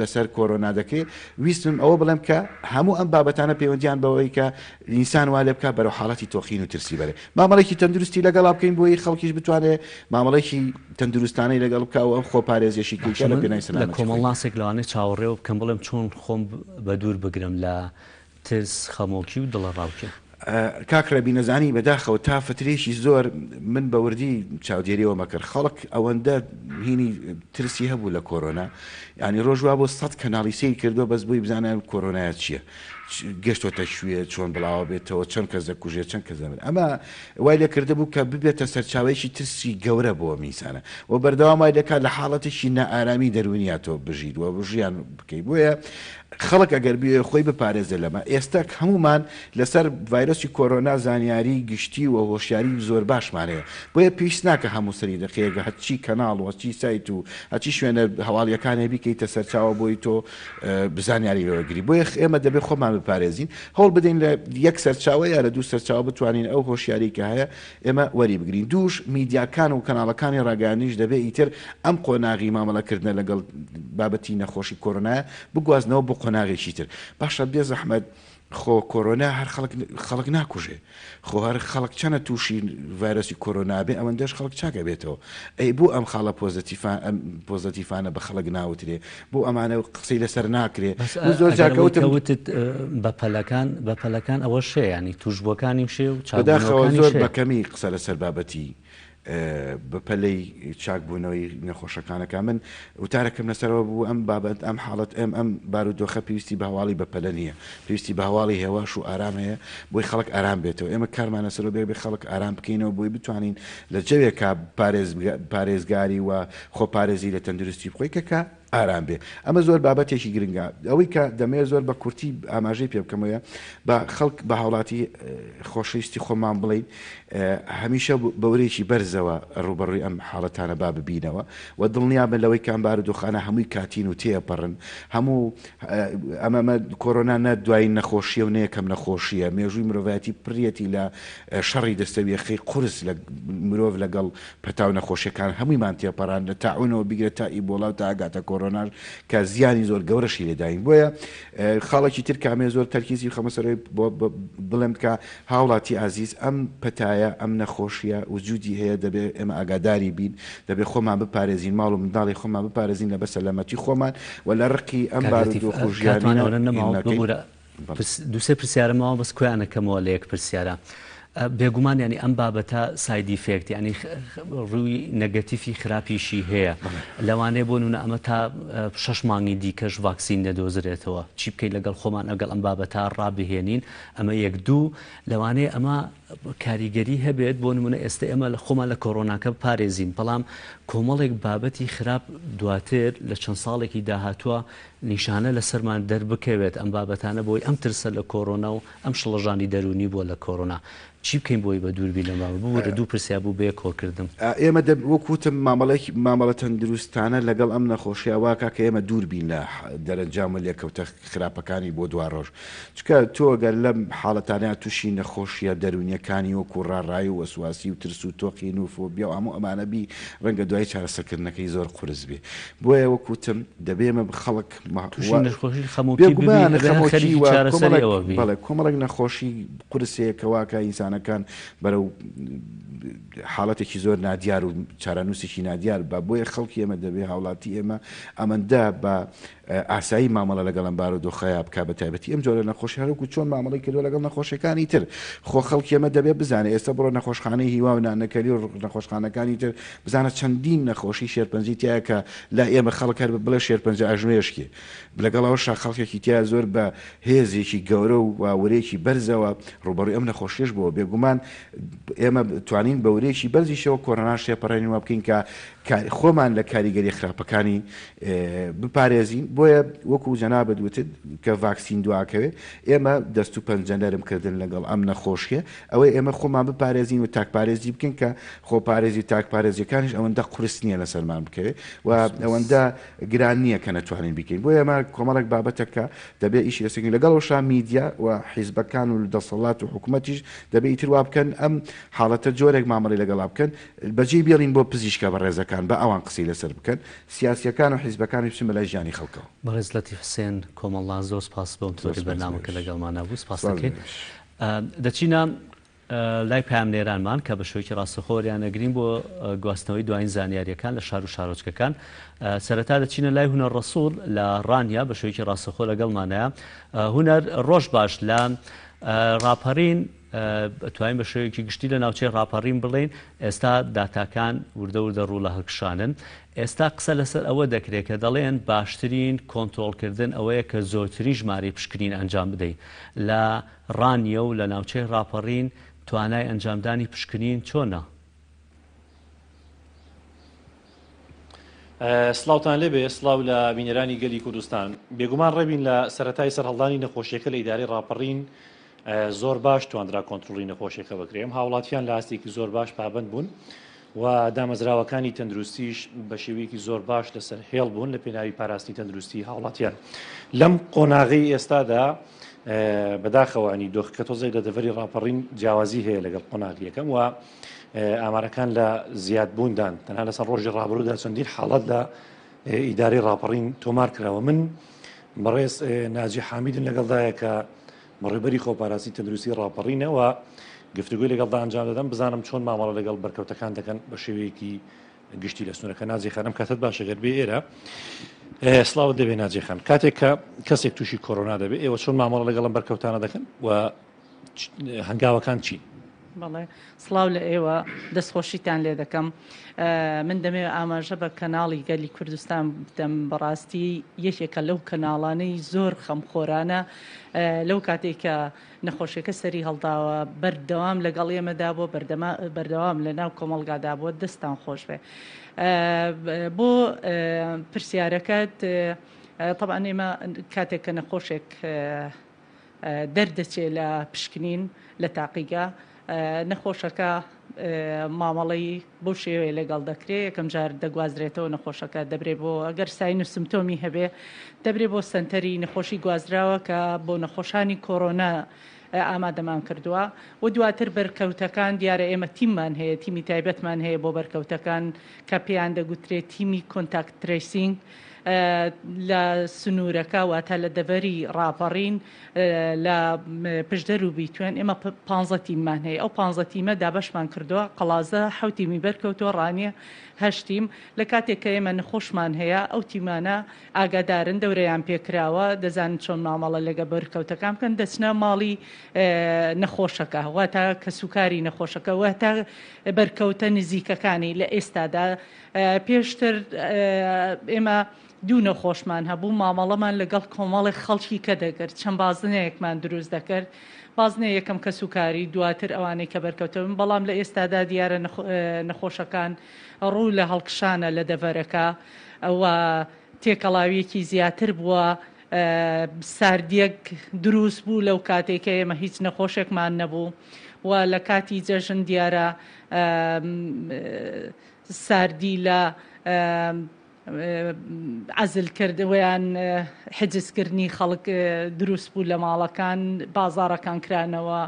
لەسەر کۆرۆنا دەکەی ویستم ئەوە بڵێم کە هەموو ئەم بابەتانە پەیوەندیان بەوەی کە ئینسان وا لێ بکە بەرەو حاڵەتی تۆخین و ترسی بەرێ مامەڵێکی تەندروستی لەگەڵا بکەین بۆی خەڵکیش بتوانێت مامەڵێکی تەندروستانەی لەگەڵ بکە و ئەم خۆپارێزیێشی کەیکە لە پێناوی سەلامەتی لە کۆمەڵناسێک لەوانەیە چاوەڕێوە بکەم بڵێم چۆن خۆم بە دوور بگرم لە ترس خەمۆکی و دڵە ڕاوکێ کاکرەبی نەزانی بەداخەوە تا فترێکی زۆر من بە وردی چاودێریەوە مەکرد خەڵک ئەوەندە هینی ترسی هەبوو لە کۆرۆنا ینی ڕۆژوا بۆ 100 کەناڵی سیر کردو بەس بۆی بزانە کۆرۆنایەت چییە گەشتۆتە شوێ چۆن بڵاوە بێتەوە چەند کەس دەکوژێت چەند کەس دەبێت ئەمە وای لێ کردە بوو کە ببێتە سەرچاوەیەکی ترسی گەورە بۆ میسانە و بەردەوام وای دەکات لە حاڵەتێکی نائارامی دەرونیاتەوە بژیت و بژیان بکەیت بۆیە خەڵک ئەگەر بێ خۆی بپارێزە لەمە ئێستا هەمومان لەسەر ڤایرۆسی کۆرۆنا زانیاری گشتی و هۆشیاری زۆر باشمانەیە بۆیە پێویست ناکە هەموو سەری دەخەیەگە هەچی کەناڵ و هەچی سایت و هەچی شوێنە هەواڵیەکانێ بیکەیتە سەرچاوە بۆی تۆ بزانیاری لەوەگری بۆیە ئێمە دەبێت خۆمان بپارێزین هەوڵ بدەین لە یەک سەرچاوە یا لە دوو سەرچاوە بتوانین ئەو هۆشیاری کە هەیە ئێمە وەری بگرین دووش میدیاکان و کەناڵەکانی ڕاگەیاندنیش دەبێت ئیتر ئەم قۆناغی مامەڵەکردنە لەگەڵ بابەتی نەخۆشی کۆرۆنایە بگوازنەوە بۆ قۆناغێکی تر باشە بێ زەحمەت خۆ کۆرۆنا هەر خەڵک ناکوژێ خۆ هەر خەڵک چەنە تووشی ڤایرۆسی کۆرۆنا بێ ئەوەندەش خەڵک چاکە بێتەوە ئەی بۆ ئەم خاڵە پۆزەتیفانە بە خەڵک ناوترێ بۆ ئەمانە قسەی لەسەر ناکرێ زۆر جاکەوتت بە پەلەکان ئەوە شێ ینی توشبووەکانی شێ و بەداخەوە زۆر بەکەمی قسە لەسەر بابەتی بەپەلەی چاکبوونەوەی نەخۆشەکانەکە من وتارەکەم لەسەرەوە بوو ئەم بابەت ئەم حاڵەت ئەم بارودۆخە پێویستی بە هەواڵی بەپەلە نییە پێویستی بە هەواڵی هێواش و ئارام هەیە بۆی خەڵک ئارام بێتەوە ئێمە کارمانە سەرۆ بێ خەڵک ئارام بکەینەوە بۆی بتوانین لە جەوێکە پارێزگاری و خۆپارێزی لە تەندروستی بخۆیکەکە ئارام بێ ئەمە زۆر بابەتێکی گرنگە ئەوەی کە دەمەیە زۆر بە کورتی ئاماژەی پێ بکەمەوە بە خەڵک بە هاوڵاتی خۆشەویستی خۆمان بڵین هەمیشە بەورێکی بەرزەوە ڕوبەڕووی ئەم حاڵەتانە با ببینەوە و دڵنیا بن لەوەی کام بارودۆخانە هەمووی کاتین و تێپەڕن هەموو ئەمەمە کۆرۆنا نە دوای نەخۆشیە و نەیەکەم نەخۆشیە مێژووی مرۆڤایەتی پڕەتی لە شەڕی دەستەویەخی قورس لە مرۆڤ لەگەڵ پەتاو نەخۆشیەکان هەموویمان تێپەڕان لە تاعونەوە بیگرێت تا ئیبۆڵا و تا ئاگاتە کۆرۆناش کە زیانی زۆر گەورەشی لێداین بۆیە خاڵێکی تر کامێ زۆر تەرکیزی خەمەسەرەوەی بۆ بڵێم کە هاوڵاتی عزیز ئەم پەتایە ئەم نەخۆشیە وجودی هەیە دەبێت ئێمە ئاگاداری بین دەبێت خۆمان بپارێزین ماڵ و منداڵی خۆمان بپارێزین لە بەسەلامەتی خۆمان و لە ڕقی ئەم بارودۆخ و ژیانە دووسێ پرسیارەمەوە بەس کویانەکەمەوە لە یەک پرسیارە بێگومان ینی ئەم بابەتە سایدی فێکت ینی ڕووی نەگەتیفی خراپیشی هەیە لەوانەیە بۆ نونە ئەمە تا 6 مانگی دیکەش ڤاکسین نەدۆزرێتەوە چی بکەیت لەگەڵ خۆمان ئەگەڵ ئەم بابەتە ڕابهێنین ئەمە یەک دوو لەوانەیە ئەمە کاریگەری هەبێت بۆ نمونە ئێستا ئێمە لە خۆمان لە کۆرۆناکە پارێزین بەڵام کۆمەڵێک بابەتی خراپ دواتر لە چەند ساڵێکی داهاتووە نیشانە لە سەرمان دەربکەوێت ئەم بابەتانە بۆی ئەم ترسە لە کۆرۆنا و ئەم شڵەژانی دەرونی بووە لە کۆرۆنا چی بکەین بۆی بە دووربی لەماوە بوو دوو پرسیا بوو بێ کۆکردم ئێمە وەکوتم مامەڵە تەندروستانە لەگەڵ ئەم نەخۆشیاواکە کە ئێمە دووربین لە دەرەنجام لێکەوتە خراپەکانی بۆ دوا ڕۆژ چکە تۆگەر لەم حاڵەتانە تووشی نەخۆشیە دەرونیەکانی وەکو ڕاڕایی و وەسواسی و ترس و تۆقین و فۆبیا و هەموو ئەمانەبی ڕەنگە دوای چارەسەرکردنەکەی زۆر قورس بێ بۆیە وەکوتم دەبێمە خەڵک کۆمەڵک نەخۆشی قورسەیەکەواکە ئینسانەکان بەرەو حاڵەتێکی زۆر نادیار و چارەنووسێکی نادیار بە بۆیە خەڵکی ئێمە دەبێ هاوڵاتی ئێمە ئەمەندا بە ئاسایی مامەڵە لەگەڵ ئەم بارودۆخەیە بکە بە تایبەتی ئەم جۆرە نەخۆشی هەروکو چۆن مامەڵی کردووە لەگەڵ نەخۆشیەکانی تر خۆ خەڵکی ئێمە دەبێت بزانێت ئێستا بڕۆ نەخۆشخانەی هیوا و نانەکەلی و نەخۆشخانەکانی تر بزانە چەندین نەخۆشی شێرپەنجی تایە کە لا ئێمە خەڵک هەر بڵێ شێرپەنجە ئەژمێشکێ لەگەڵەوەشا خەڵکێکی تیا زۆر بە هێزێکی گەورە و واورێکی بەرزەوە ڕوبەڕووی ئەم نەخۆشیش بووە بێگومان ئێمە توانین بەورێکی بەرزیشەوە کۆرۆنا شێپەڕێنەوە بکەین کە خۆمان لە کاریگەری خراپەکانی بپارێزین بۆیە وەکو جەنابەت وتت کە ڤاکسین دواکەوێ ئێمە دەست و پەنجەنەرمکردن لەگەڵ ئەم نەخۆشیە ئەوەی ئێمە خۆمان بپارێزین و تاکپارێزی بکەین کە خۆپارێزی تاکپارێزیەکانیش ئەوەندە قورس نییە لەسەرمان بکەوێت و ئەوەندە گران نییە کە نەتوانین بکەین بۆ ئێمە کۆمەڵک بابەتەکە دەبێت ئیشی لەسەرین لەگەڵەوەشا میدیا و حیزبەکان و دەسەڵات و حکوومەتیش دەبێت ئیتر وا بکەن ئەم حاڵەتە جۆرێک مامەڵی لەگەڵا بکەن بەجێ بێڵین بۆ پزیشکە بەڕێزەکان بە ئەوان قسەی لەسەر بکەن سیاسیەکان و حیزبەکانی بچن بەلای ژیانی خەڵکەوە. بەڕێز لەتیف حوسێن کۆمەڵڵا زۆر سپاس بۆم تۆری بەرنامەکە لەگەڵمان نبوو سپاس دەکەین. دەچینە لای پامنێرانمان کە بە شوەیەکی ڕاستەخۆریان ئەگرین بۆ گواستنەوەی دوایین زانیاریەکان لە شار و شارۆچکەکان. سەرەتا دەچینە لای هونەر ڕەسوول لە ڕانیا بە شوەیەکی ڕاستەخۆ لەگەڵمانەیە. هونەر ڕۆژ باش لە ڕاپەڕین توانین بە شێوەیەکی گشتی لە ناوچەی ڕاپەڕین بڵێن ئێستا داتاکان وردە وردە ڕوو لە هەڵکشانن. ئێستا قسە لەسەر ئەوە دەکرێت کە دەڵێن باشترین کۆنتترۆلکردن ئەوەیە کە زۆرتری ژماری پشکنین ئەنجام بدەیت لە ڕانیە و لە ناوچەی ڕاپەڕین توانای ئەنجامدانی پشکنین چۆنە؟ سلااوان لێبێ سلااو لە بینەرانی گەلی کوردستان بێگومان ڕێبین لە سەرەتای سەرهەڵدانی نەخۆشیەکە لە ئیداری ڕاپەڕین زۆر باش توانرا کۆنتترۆلی نەخۆشیەکە بکرێم هاوڵاتیان لە ئاستێکی زۆر باش پابند بوون و دامەزراوەکانی تەندروستیش بە شێوەیەکی زۆر باش لەسەر هێڵ بوون لە پێناوی پاراستی تەندروستی هاوڵاتیان لەم قۆناغی ئێستادا بەداخەوانی دۆخکە تۆزەی لە دەڤەری ڕاپەڕین جیاوازی هەیە لەگەڵ قۆناغیەکەم و ئامارەکان لە زیادبووندان تەنها لەسەر ڕۆژی ڕابڕوودا چەندین حاڵەت لە ئیداری ڕاپەڕین تۆمار کراوە. من بەڕێز ناجی حامیدن لەگەڵدایە کە مەڕێبەری خۆپاراسی تەندروستی ڕاپەڕینەوە گفتوگوی لەگەڵدا ئەنجام دەدەم بزانم چۆن مامەڵە لەگەڵ بەرکەوتەکان دەکەن بە شێوەیەکی گشتی لە سنوورەکە. ناجی خانم کاتت باشەگەر بێ ئێرە سلااوت دەبێ ناجی خان کاتێک کە کەسێک تووشی کۆرۆنا دەبێت ئێوە چۆن مامەڵە لەگەڵم بەرکەوتانە دەکەن و هەنگاوەکان چین؟ بەڵێ سڵاو لە ئێوە دەستخۆشیتان لێ دەکەم. من دەمێ ئاماژە بە کەناڵی گەلی کوردستان بدەم بەڕاستی یەکێکە لەو کەناڵانەی زۆر خەمخۆرانە لەو کاتێککە نەخۆشیەکە سەری هەڵداوە بەردەوام لەگەڵ ئێمەدا بۆ بەردەوام لە ناو کۆمەڵگادا بۆ دەستان خۆش بێ. بۆ پرسیارەکەت طبعا ئێمە کاتێک کە نەخۆشێک دەردەچێت لە پشکنین لە تاقیگا نەخۆشەکە مامەڵی بۆ شێوەیە لەگەڵ دەکرێت یەکەم جار دەگوازرێتەوە نەخۆشەکە دەبرێت بۆ ئەگەر ساین و سمتۆمی هەبێ دەبرێت بۆ سنتەری نەخۆشی گوازراوە کە بۆ نەخۆشانی کۆرۆنا ئامادەمان کردووە و دواتر بەرکەوتەکان دیارە ئێمە تیممان هەیە تیمی تایبەتمان هەیە بۆ بەرکەوتەکان کە پێیان دەگوترێت تیمی کۆنتاکت ترێسینگ لە سنوورەکە واتە لە دەڤەری ڕاپەڕین لە پشدەر و بیتوێن ئێمە 15 تیممان هەیە ئەو 15 تیمە دابەشمان کردووە قەڵازە 7 تیمی بەرکەوتۆ ڕانیە 8 تیم لە کاتێک کە ئێمە نەخۆشمان هەیە ئەو تیمانە ئاگادارن دەورەیان پێکراوە دەزانن چۆن مامەڵە لەگە بەرکەوتەکان بکەن دەچنە ماڵی نەخۆشەکە واتە کە سوکاری نەخۆشەکە واتە بەرکەوتە نزیکەکانی لە ئێستادا پێشتر ئێمە دوو نەخۆشمان هەبوو مامەڵەمان لەگەڵ کۆمەڵی خەڵکی کە دەکرد چەند بازنەیەکمان دروست دەکرد بازنە یەکەم کە سوکاری دواتر ئەوانەی کە بەرکەوتەون بەڵام لە ئێستادا دیارە نەخۆشەکان ڕوو لە هەڵکشانە لە دەڤەرەکە ئەوە تێکەڵاویەکی زیاتر بووە ساردیەک دروست بوو لەو کاتێکە ئێمە هیچ نەخۆشێکمان نەبوو و لە کاتی جەژن دیارە ساردی لە عەزلکردنەوەیان حجزکردنی خەڵک دروست بوو لە ماڵەکان بازاڕەکان کرانەوە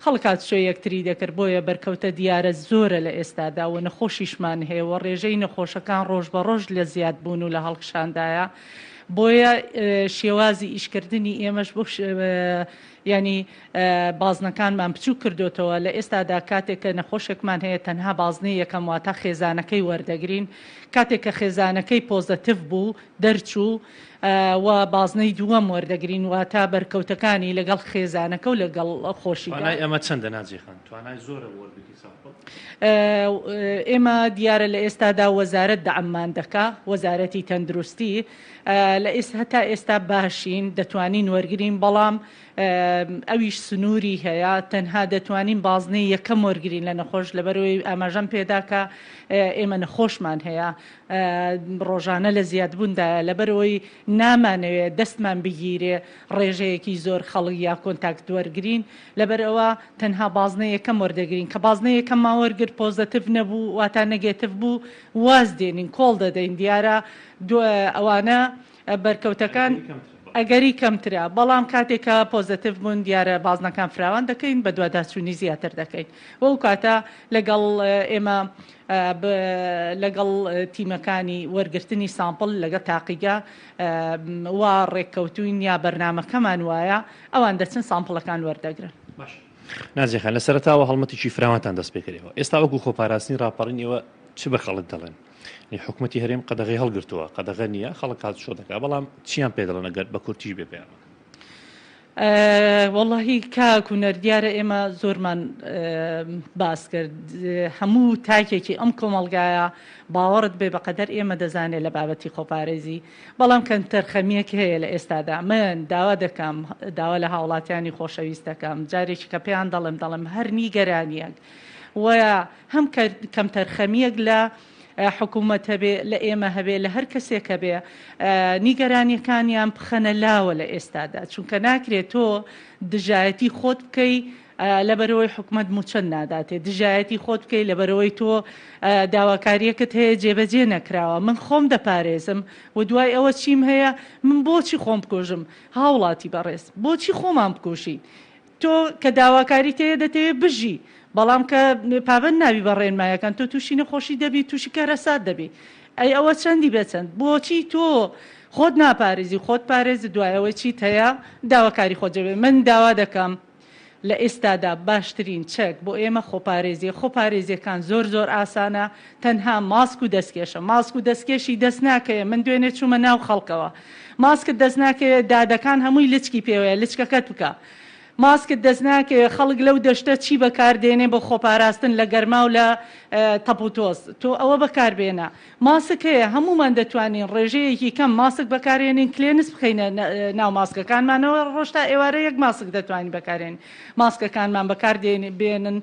خەڵکات شوێ یەکتری دەکرد بۆیە بەرکەوتە دیارە زۆرە لە ئێستادا و نەخۆشیشمان هەیە و ڕێژەی نەخۆشەکان ڕۆژ بە ڕۆژ لە زیاد بوون و لە هەڵکشاندایە بۆیە شێوازی ئیشکردنی ئێمەش بۆ ینی بازنەکانمان بچوو کردوتەوە لە ئێستادا کاتێک کە نەخۆشێکمان هەیە تەنها بازنەی یەکەم واتە خێزانەکەی وەردەگرین کاتێک کە خێزانەکەی پۆزتیڤ بوو دەرچوو و بازنەی دووەم وەردەگرین واتە بەرکەوتەکانی لەگەڵ خێزانەکە و لەگەڵ خۆشی ئەمە چەندە ناجیخان توانای زۆرە وەربگری ساڵ ئێمە دیارە لە ئێستادا وەزارەت دەعممان دەکا وەزارەتی تەندروستی لە هەتا ئێستا باشین دەتوانین وەرگین بەڵام ئەویش سنووری هەیە تەنها دەتوانین بازنەی یەکەم وەرگین لە نەخۆش لەبەرەوەی ئاماژەم پێداکە ئێمە نەخۆشمان هەیە ڕۆژانە لە زیادبووندایە لەبەرەوەی نامانەوێت دەستمان بگیرێ ڕێژەیەکی زۆر خەڵک یا کۆنتاکت وەرگین لەبەرەوە تەنها بازنەی یەکەم وەردەگرین کە بازنەی یەکەم ماوەرگر پۆزتیڤ نەبوو واتە نەگێتیڤ بوو واز دێنین کۆڵ دەدەین دیارە ئەوانە بەرکەوتەکان ئەگەری کەمترە بەڵام کاتێکە پۆزتیڤ بوون دیارە بازنەکان فراوان دەکەین بە دوواداچوونی زیاتر دەکەین وەو کاتە لەگەڵ ئێمە لەگەڵ تیمەکانی وەرگرتنی سامپڵ لەگە تاقیگا وا ڕێککەوتوین یا بەرنامەکەمان وایە ئەوان دەچن سامپڵەکان وەردەگرن نازیخان لە سەرتاوە هەڵمەتێکی فراوانتان دەست پێکردەوە ئێستا وەکو خۆپاراستنی ڕاپەڕینەوە چ بە خەڵک دەڵێن حکوومەتی هەرێم قەدەغی هەڵگرتووە قەدەغە نییە خەڵک هات شۆ دەکات بەڵام چیان پێ دەڵێن ئەگەر بە کورتیش بێ پێیان واللهی کاک و نەردیارە ئێمە زۆرمان باس کرد هەموو تاکێکی ئەم کۆمەڵگایە باوەڕت بێ بەقەدەر ئێمە دەزانێت لە بابەتی خۆپارێزی بەڵام کەم تەرخەمیەک هەیە لە ئێستادا من داوا دەکەم داوا لە هاوڵاتیانی خۆشەویستەکەم جارێکی کە پێیان دەڵێم هەر نیگەرانیەک وە هەم کەم تەرخەمیەک لە حکوومەت هەبێ لە ئێمە هەبێ لە هەر کەسێک هەبێ نیگەرانیەکانیان بخەنە لاوە لە ئێستادا چونکە ناکرێت تۆ دژایەتی خۆت بکەی لەبەرەوەی حکوومەت موچەند ناداتێ دژایەتی خۆت بکەی لەبەرەوەی تۆ داواکاریەکەت هەیە جێبەجێ نەکراوە من خۆم دەپارێزم و دوای ئەوە چیم هەیە من بۆچی خۆم بکۆژم هاوڵاتی بەڕێز بۆچی خۆمان بکوشی تۆ کە داواکاری تەیە دەتەوێت بژی بەڵام کە پابند ناوی بەڕێنمایەکان تۆ تووشی نەخۆشی دەبی تووشی کارەسات دەبی ئەی ئەوە چەندی بچەند بۆچی تۆ خۆت ناپارێزی خۆت پارێزی دوایەوەی چیت هەیە داواکاری خۆت دەبێ من داوا دەکەم لە ئێستادا باشترین چەک بۆ ئێمە خۆپارێزیەکان زۆر ئاسانە تەنها ماسک و دەستکێشە ماسک و دەستکێشی دەست ناکەیە من دوێنێ چوومە ناو خەڵکەوە ماسکت دەست ناکەوێت دادەکان هەمووی لچکی پێوەیە لچکەکەت بکە ماسکت دەست ناکەوێت خەڵک لەو دەشتە چی بەکاردێنێ بۆ خۆپاراستن لە گەرما و لە تەپوتۆس تۆ ئەوە بەکاربێنە ماسک هەیە هەمومان دەتوانین ڕێژەیەکی کەم ماسک بەکارێنین کلێنس بخەینە ناو ماسکەکانمانەوە ڕۆژتا ئێوارە یەک ماسک دەتوانین بەکارێن ماسکەکانمان بەکاردێنن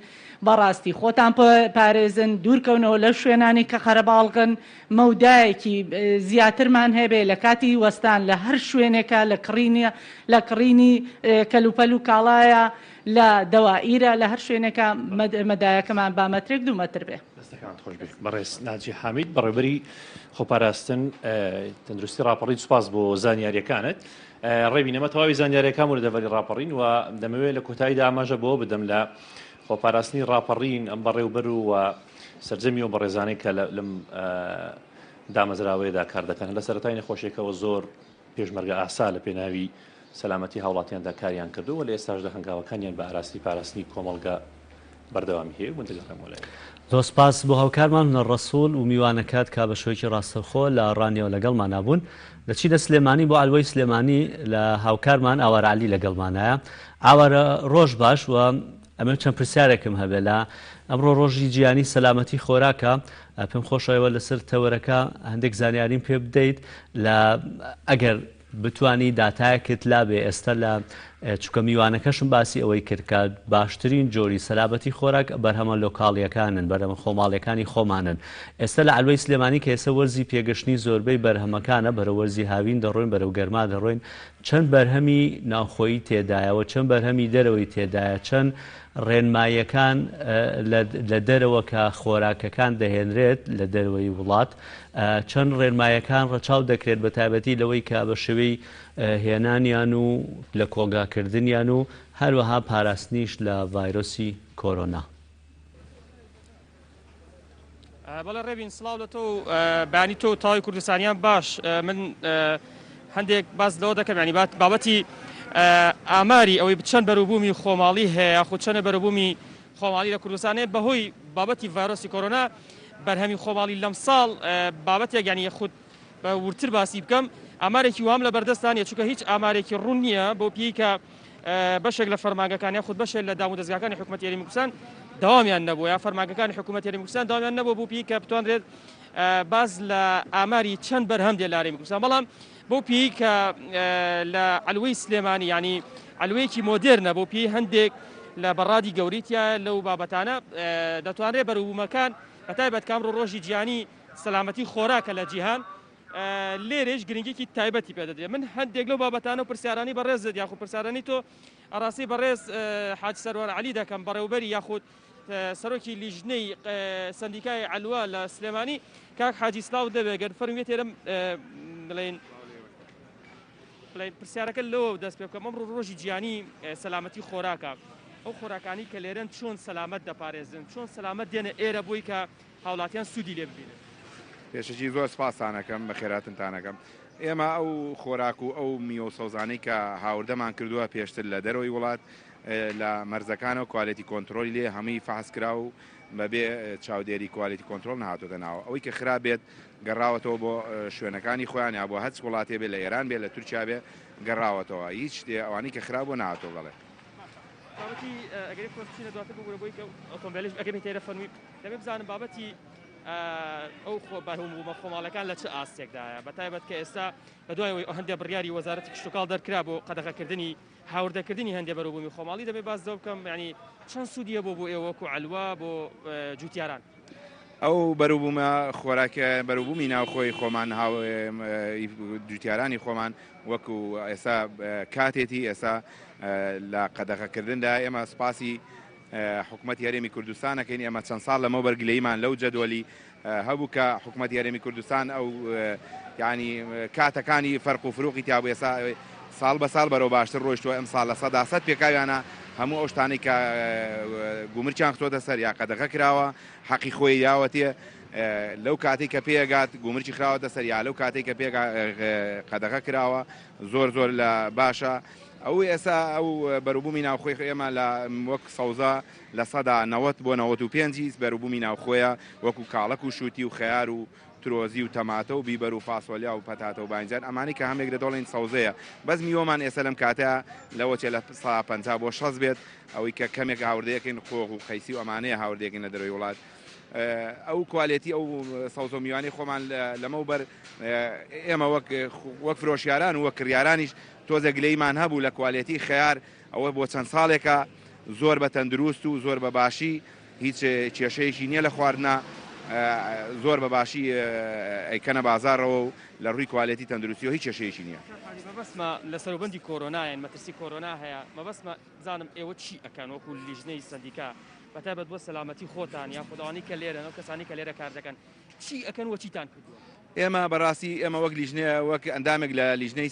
بەڕاستی خۆتان پارێزن دوورکەونەوە لە شوێنانی کە خەرەباڵغن مەودایەکی زیاترمان هەبێ لە کاتی وەستان لە هەر شوێنێکە لە کڕینی کەلوپەل و کاڵایە لە دەوائیرە لە هەر شوێنێکە مەدایەکەمان با مەترێک 2 مەتر بێ بەڕێز ناجی حامید بەڕێبەری خۆپاراستن تەندروستی ڕاپەڕین سوپاس بۆ زانیاریەکانت ڕێبینەمە تەواوی زانیاریەکان و لەدەڤەری ڕاپەڕین و دەمەوێت لە کۆتاییدا ئاماژە بۆ بدەم لە خۆپاراستنی ڕاپەڕین ئەم بەڕێوبەر و سەرجەمی و بەڕێزانەی کە لەم دامەزراوەیەدا کار دەکەن لە سەرەتای نەخۆشیەکەەوە زۆر پێشمەرگە ئاسا لە پێناوی سەلامەتی هاوڵاتیاندا کاریان کردو و لە ئێستاشدا هەنگاوەکانیان بە ئاراستی پاراستنی کۆمەڵگە بەردەوامی هەیە وندەگەڕێمەوە زۆر سپاس بۆ هاوکارمان منە ڕەسوول و میوانەکات کا بە شوێکی ڕاستەخۆ لە ڕانیەوە لەگەڵمان نابوون دەچینە سلێمانی بۆ ئالوەی سلێمانی لە هاوکارمان ئاوارعالی لەگەڵمانایە ئاوارە ڕۆژ باش و ئەمە چەند پرسیارێکم هەبێت لە ئەمڕۆ ڕۆژی جیهانی سەلامەتی خۆراکە پێم خۆشەوە لەسەر تەوەرەکە هەندێک زانیاریم پێ بدەیت لە ئەگەر بتانی داتایەکت لابێ ئێستا لە چکە میوانەکەشم باسی ئەوەی کردکات باشترین جۆری سەلابەتی خۆراک بەرهەمە لۆکاڵیەکانن بەرهەمە خۆماڵیەکانی خۆمانن ئێستا لە علوەی سلێمانی کە ئێستا وەرزی پێگەشتنی زۆربەی بەرهەمەکانە بەرە وەرزی هاوین دەڕۆین بەرەو گەرما دەڕۆین چەند بەرهەمی ناوخۆیی تێدایەوە چەند بەرهەمی دەرەوەی تێدایە چەند ڕێنماییەکان لە دەرەوە کە خۆراکەکان دەهێنرێت لە دەرەوەی وڵات چەند ڕێنمایەکان ڕەچاو دەکرێت بە تایبەتی لەوەی کە بە شێوەی هێنانیان و لە کۆگاکردنیان و هەروەها پاراستنیش لە ڤایرۆسی کۆرۆنا. بەڵێ ڕێبین سڵاو لە تۆ بانی تۆ تاوی کوردستانیان باش من هەندێک باز لەوە دەکەم ینی بابەتی ئاماری ئەوەی چەند بەروبوومی خۆماڵی هەیە خۆ چەندە بەروبوومی خۆماڵی لە کوردستانێ بەهۆی بابەتی ڤایرۆسی کۆرۆنا بەرهەمی خۆماڵی لەم ساڵ بابەتێک ینی خودت بە ورتر باسی بکەم ئامارێکی وام لە بەردەستانە چونکە هیچ ئامارێکی ڕوون نییە بۆ پێی کە بەشێک لە فەرمانگەکانی خودت بەشێک لە دام و دەستگاکانی حکوومەت یاریمی کوردستان داوامیان نەبووە یا فەرمانگەکانی حکوومەت یاریمی کوردستان داوامیان نەبوو بۆ پێی کە بتوانرێت باز لە ئاماری چەند بەرهەم دێ لە هەرێمی کوردستان بەڵام بۆ پێی کە لە علوەی سلێمانی ینی علوەیەکی مۆدێرنە بۆ پێی هەندێک لە بەڕادی گەوریتە لەو بابەتانە دەتوانرێت بەروبوومەکان بەتایبەت کامڕۆ ڕۆژی گیانی سەلامەتی خۆراکە لە جیهان لێرەش گرنگێکی تایبەتی پێدەدرێت من هەندێک لەو بابەتانە و پرسیارانی بەڕێزت یاخود پرسیارانی تۆ ئەڕاستی بەڕێز حاج سەروەر عەلی دەکەم بەڕێوەبەری یاخود سەرۆکی لیژنەی سەندیکای علوە لە سلێمانی کاک حاجی سلااو دەبێگەن فەرموێت تێرم بڵێن پرسیارەکە لەوە دەست پێ بکەم ئەمڕۆ ڕۆژی گیانی سەلامەتی خۆراکە ئەو خۆراکانی کە لێرەن چۆن سەلامەت دەپارێزن چۆن سەلامەت دێنە ئێرە بۆی کە هاوڵاتیان سوودی لێ ببینن پێشەکی زۆر سپاسانەکەم بە خێراتنتانەکەم ئێمە ئەو خۆراک و ئەو میوە سەوزانەی کە هاوردەمان کردووە پێشتر لە دەرەوەی وڵات لە مەرزەکانە و کوالیتی کۆنتترۆلی لێ هەمووی فحسکرا و بەبێ چاودێری کوالیتی کۆنتترۆل نهاتۆتە ناوە ئەوەی کە خراپ بێت گەڕاوەتەوە بۆ شوێنەکانی خۆیان یا بۆ هەچ وڵاتێ بێت لە ئێران بێت لە تورکیا بێ گەڕاوەتەوە هیچ شتێ ئەوانی کە خراپ بۆ نهاتۆ بڵێ بابەتی ئەگەری پرسیینە دواتر بوو بۆی کە ئۆتۆمبیلش ئەگەمی تێرە فەرمی دەبێت بزانم بابەتی ئەو بەهومە خۆماڵەکان لە چه ئاستێکدایە بەتایبەت کە ئێستا بە دوای هەندێک بڕیاری وەزارەتی کشتتوکاڵ دەرکرا بۆ قەدەغەکردنی هاوردەکردنی هەندێک بەروبوومی خۆماڵی دەبێت باز دەو بکەم ینی چەند سوودیە بۆ ئێوەکو علوە بۆ جوتیاران ئەو بەروبوومە خۆراکە بەروبوومی ناوخۆی خۆمان جوتیارانی خۆمان وەکو ئێستا کاتێتی ئێستا لە قەدەغەکردندا ئێمە سپاسی حکوومەت یاریمی کوردستانەکەین ئێمە چەند ساڵ لەمە بەرگلەیمان لەو جەدوەلی هەبوو کە حکوومەت یاریمی کوردستان ئەو ینی کاتەکانی فەرق و فروقی تیا بوو ئێستا ساڵ بە ساڵ بەرەو باشتر ڕۆیشتووە ئەم ساڵ لە 100% پێکاویانە هەموو ئەو شتانی کە گومرچیان خۆتە سەر یا قەدەغە کراوە حەقی خۆی یاوەتیە لەو کاتێک کە پێگات گومرچی خراوەتە سەر یا لەو کاتێک کە قەدەغە کراوە زۆر زۆر لە باشە ئەو ئێستا ئەو بەروبوومی ناوخۆی ئێمە لە وەک سەوزە لە 90 بۆ 95 بەروبوومی ناوخۆیە وەکو کاڵک و شووتی و خەیار و ترۆزی و تەماتە و بیبەر و فاسۆلیا و پەتاتە و بانجان ئەمانی کە هەمێک دەدەڵێن سەوزەیە بەس میوەمان ئێستا لەم کاتەیە لەوەچێ لە 50 بۆ 60 بێت ئەوەی کە کەمێک هاوردەیەکەین خۆغ و قەیسی و ئەمانەیە هاوردێکین لە دەروی وڵات ئەو کوالیتی ئەو سەوزە میوانی خۆمان لەمەوبەر ئێمە وەک فرۆشیاران و وەک کڕیارانیش تۆزە گلەیمان هەبوو لە کوالیتی خەیار ئەوە بۆ چەند ساڵێکە زۆر بە تەندروست و زۆر بە باشی هیچ کێشەیەکی نییە لە خواردنە زۆر بە باشی ئەیکەنە بازارەوە و لە ڕووی کوالیتی تەندروستی و هیچ کێشەیەکی نییە مەبەسمە لە سەروبەندی کۆرۆنایەن مەترسی کۆرۆنا هەیە مەبەسمە زانم ئێوە چی ئەکەن وەکو لیژنەی سەندیکا بەتایبەت بۆ سەلامەتی خۆتان یا خودداوانی کە لێرەن و کەسانی کە لێرە کار دەکەن چی ئەکەن وە چیتان کردووە ئێمە بەڕاستی ئێمە وەک لیژنەیە وەک ئەندامێک لە لیژنەی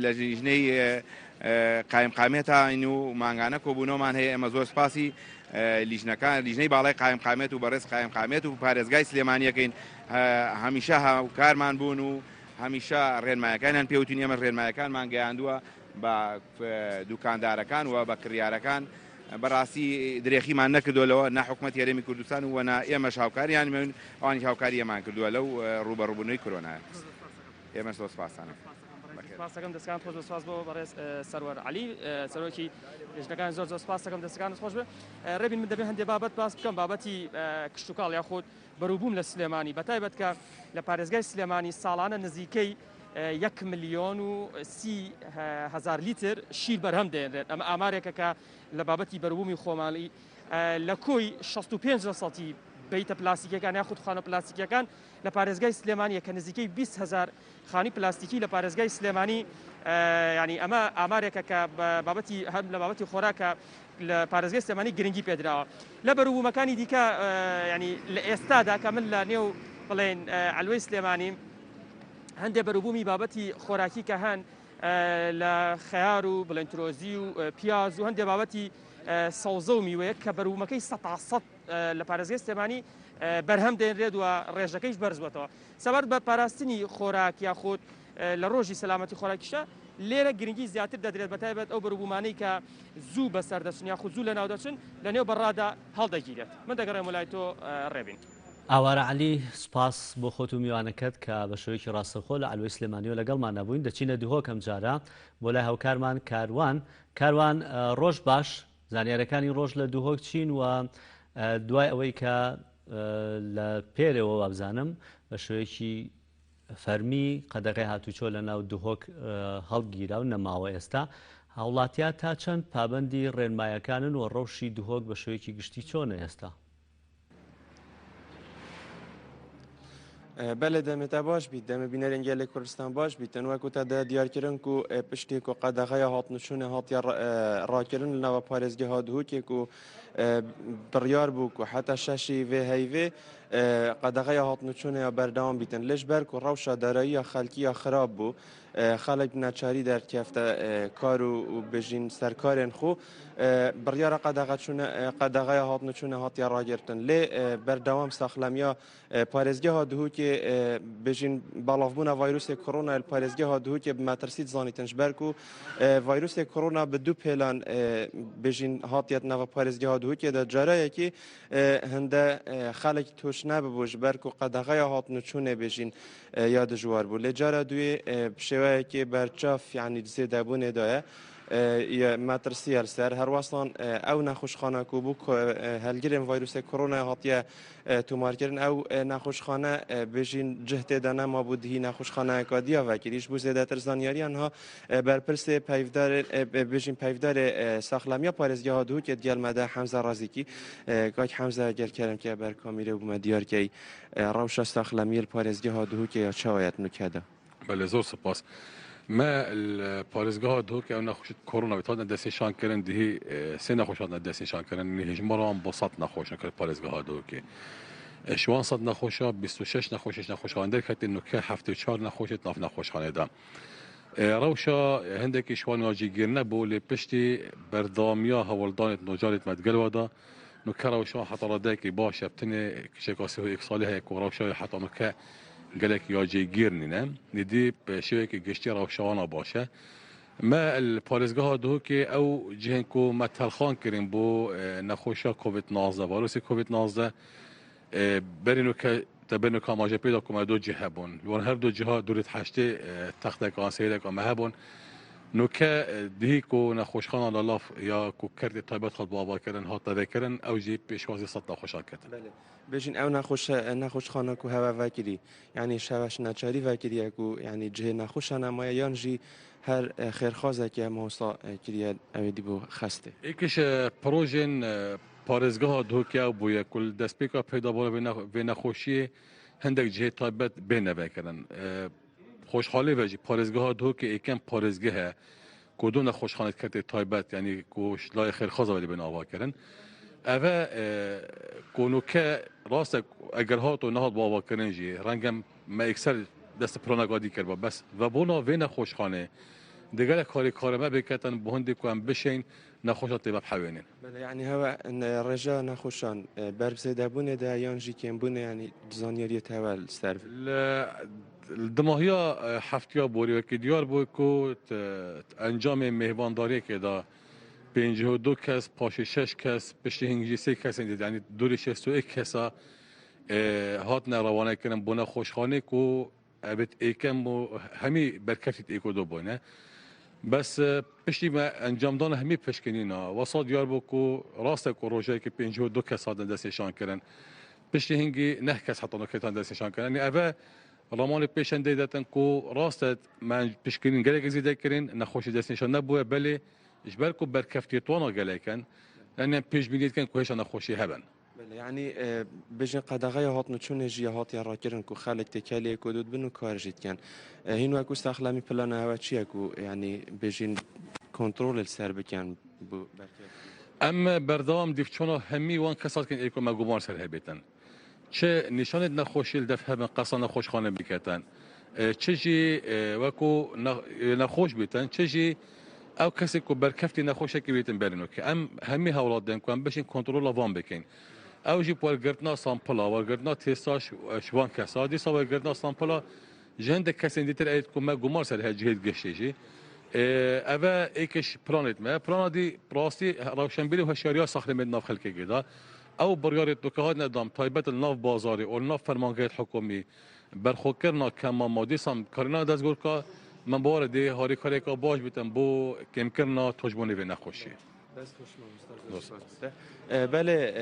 لە لیژنەی قایمقامێتین و مانگانە کۆبوونەوەمان هەیە ئێمە زۆر سپاسی لیژنەکان لیژنەی باڵای قایمقامێت و بەڕێز قایمقامێت و پارێزگای سلێمانیەکەین هەمیشە هاوکارمان بوون و هەمیشە ڕێنمایەکانیان پێوتین ئێمە ڕێنمایەکانمان گەیاندووە بە دوکاندارەکان و بە کڕیارەکان بەڕاستی درێخیمان نەکردووەلەوە ناحکومەت یاریمی کوردستان و وەنا ئێمەش هاوکاریان ئەوانی هاوکاری ئێمان کردووە لەو ڕوبەڕووبوونەوەی کۆرۆنایە ئێمە زۆر سپاسانە سپاسەکەم دەستکان خۆش سپاس بۆ بەڕێز سەروەر عەلی سەرۆکی لیژنەکان زۆر سپاسەکەم دەستەکان خۆش بێ ڕێبین من دەبێت هەندێک بابەت باس بکەم بابەتی کشتتوکاڵ یاخۆت بەروبووم لە سلێمانی بەتایبەت کە لە پارێزگای سلێمانی ساڵانە نزیکەی 1,30,000 لیتر شیر بەرهەم دێنرێت ئەمە ئامارێکە کە لە بابەتی بەروبوومی خۆماڵی لە کۆی 65% بیتە پلاستیکەکان یاخود خانە پلاستیکەکان لە پارێزگای سلێمانیە کە نزیکەی 20,000 خانی پلاستیکی لە پارێزگای سلێمانی ینی ئەمە ئامارێکە کە بابەتی هەم لە بابەتی خۆراکە لە پارێزگای سلێمانی گرنگی پێدراوە لە بەروبوومەکانی دیکە ینی لە ئێستادا کە من لە نێو بڵێن ئەلوەی سلێمانی هەندێک بەروبوومی بابەتی خۆراکی کە هەن لە خەیار و بڵێنترۆزی و پیاز و هەندێک بابەتی سەوزە و میوەیە کە بەروبوومەکەی 100% لە پارێزگای سلێمانی بەرهەم دێنرێت و ڕێژەکەیش بەرزبێتەوە سەبەر بە پاراستنی خۆراک یاخود لە ڕۆژی سەلامەتی خۆراکیشە لێرە گرنگی زیاتر دەدرێت بەتایبەت ئەو بەروبوومانەی کە زوو بەسەر دەچن یاخود زوو لە ناو دەچن لە نێو بەڕادا هەڵدەگیرێت من دەگەڕێم وەلای تۆ ڕێبین. ئاوارە عەلی سوپاس بۆ خۆت و میوانەکەت کە بە شێوەیەکی ڕاستەوخۆ لە ئەلوەی سلێمانیەوە لەگەڵمان نەبووین دەچینە دوهۆک ئەم جارە بۆ لای هاوکارمان کاروان ڕۆژ باش زانیارەکانی ڕۆژ لە دوهۆک چین و دوای ئەوەی کە لە پێرەوە وابزانم بە شێوەیەکی فەرمی قەدەغی هاتوچۆ لە ناو دوهۆک هەڵگیرا و نەماوە ئێستا هاوڵاتیان تا چەند پابەندی ڕێنمایەکانن و ڕەوشی دوهۆک بە شێوەیەکی گشتی چۆنە ئێستا؟ بله دمت باش بید دم بینرین گله کردستان باش بید تنوع کوتا ده دیار کردن کو پشتی کو قدغه هات نشونه هات یا را کردن لنو پارێزگه هات هو که کو بریار بو کو حتی ششی و هیوی قدغه هات نشونه بردام بیتن لش بر کو روشا درایی خلکی خراب بو خلک نچاری در کفته کارو بجین سرکارن خو بریار قدغه هات نشونه هات یا را گرتن لی بردام ساخلمیا پارێزگه هات هو که بجین بالافبونا ویروس کرونا پارێزگه هات هو که مترسید زانیتنش برکو ویروس کرونا به دو پلان بجین هاتیت نو پارێزگه هات هو که در جرایه که هنده خلک توش نبوش برکو قدغه هات نشونه بجین یاد جوار بو لجاره دوی بشوه که برچاف یعنی زیده بونه دایه یا مترسیل سر هر وصلان او نخوشخانه کو بو هلگرین ویروس کرونا هاتیه تومار کردن او نخوشخانه بجین جهت دانه ما بودی نخوشخانه کادیا و کریش بو زیده تر زانیاری آنها برپرس پیفدار بجین پیفدار ساخلمیا پارێزگه ها دو که دیال مده حمزه رازیکی که حمزه اگر کردم که بر کامیره و مدیار که روش ساخلمی پارێزگه ها دو که چاویت نکده. بله زور سپاس. ما الپارێزگه ها دو که نخوش کرونا بتوان دستشان کردن دهی سه نخوشات دستشان کردن هیچ مرام بساط نخوش نکرد پارێزگه ها دو که شوان صد نخوشا 26 نخوشش خانه که نکه 74 نخوشت ناف نخوش خانه دام روشا هندکی شوان واجی گرنه بولی پشتی بردامیا هولدانت نجارت مدگل وادا نکه روشا حتی راده که باشه بتنه کشکاسی و اکسالی های که روشا حتی نکه گلک یاجی گیرنی نه ندی شوی که گشتی روشانا باشه ما الپارێزگه ها دو که او جهن کو متلخان کردیم بو نخوشا کووید 19 ویروس کووید 19 برینو که تبینو که ماجه پیدا کنم دو جهه بون لون هر دو جهه دورت حشته تخت کانسیل که مهبون نو که دهی کو نخوشخانه لاف یا کو کرد طیبت خود بابا کردن هات تذکرن او جی پیشوازی صد نخوشا کردن. بله. بجین او نخوشخانه کو هوا وکری یعنی شوش نچاری وکری کو یعنی جه نخوشانه ما یان جی هر خیرخوازه که موسا کریه اویدی بو خسته. یکیش پروژن پارێزگه ها دو که او بویه کل دست پیکا پیدا بوله و نخوشی هندک جه طیبت بینه بکردن. خوشحالی وجی پارێزگه ها دو که ایکم پارێزگه کدوم نخوشخانه کرده طیبت یعنی کوش لای خیرخوازه ولی بین آوا کردن. اوه کنو که راست اگر ها تو نهاد بابا کردن جی رنگم ما اکثر دست پرانگادی کرد بس و بونا وین خوشخانه دیگر کار ما بکتن بهندی که هم بشین نخوشات تباب حوینین. بله یعنی هوا رجا نخوشان بربزده بونه ده یانجی کم بونه یعنی زانیاری تول سرف. دماهیا هفتیا بوری و که دیار بود که انجام مهوانداری که دا 52 کس پاش 6 کس پشت هنگی 3 کس یعنی دوری 61 کسا هات روانه کردن بونه خوشخانه که ابد ایکم و همی برکتیت ایکو دو بونه بس پشتی ما انجام دان همی پشکنینا وسط دیار بود که راست که روزی که 52 کس هات دستشان کردن پشتی هنگی 9 کس حتی نکتان دستشان کردن یعنی اوه ڕۆمانی پێشەندەی دەتن و ڕاستە من پشکردین گەلێک زیدەکردین نەخۆشی دەستنیشان نەبووە بەلێ ژبەر و بەرکەفتی توانە گەلێکن لەنێ پێشبینیتکەن کوێشە نەخۆشی هەبن. یعنی بژین قەدەغەی هاتن چون ژی هاتی ڕاکردن و خەڵک تێکەلێک و دوود بن و کارژیتکەن هین وەکو ساخلامی پلانەوە چیەک و ینی بژین کۆنتترۆل سەر بکەن بوو ئەم بەردەوام دیفچۆنە هەمی وان کەساتکن ئێکۆمە گومان سەر هەبێتن چه نیشانێت نەخۆشی دەف هەبن قەسە نەخۆشخانە بکەتەن چژی وەکو نەخۆش بێتن چژی ئەو کەسێک و بەرکەفتی نەخۆشێکی بێتن بەرنەوە ئەم هەمی هەوڵات دەنکوان بشین کۆنتترۆل وان بکەین. ئەوژی وەرگرتنا سامپڵا وەرگرتنا تێستاش شوان کەسا دیسا وەرگرتنا سامپڵا ژەندە کەسێن دیتر ئەیت کومە گومار سەر هەجێت گەشتێژی ئەvە ئێکش پلانێت مە پلانادی ڕاستی ڕەوشەمبیری و هەشیاریا ساخلمێت ناو خەلکێکێدا ئەو بڕیارێت دوکەهات نەدام تایبەت ناو بازاری و ناو فەرمانگەیت حکومی بەرخۆکردنا کەما مادیسان کارینا دەستگۆرکە من باوەڕە دێ هاریکارێکا باش بێتن بۆ کێمکردنا تۆژبوونی وێ نەخۆشی. بله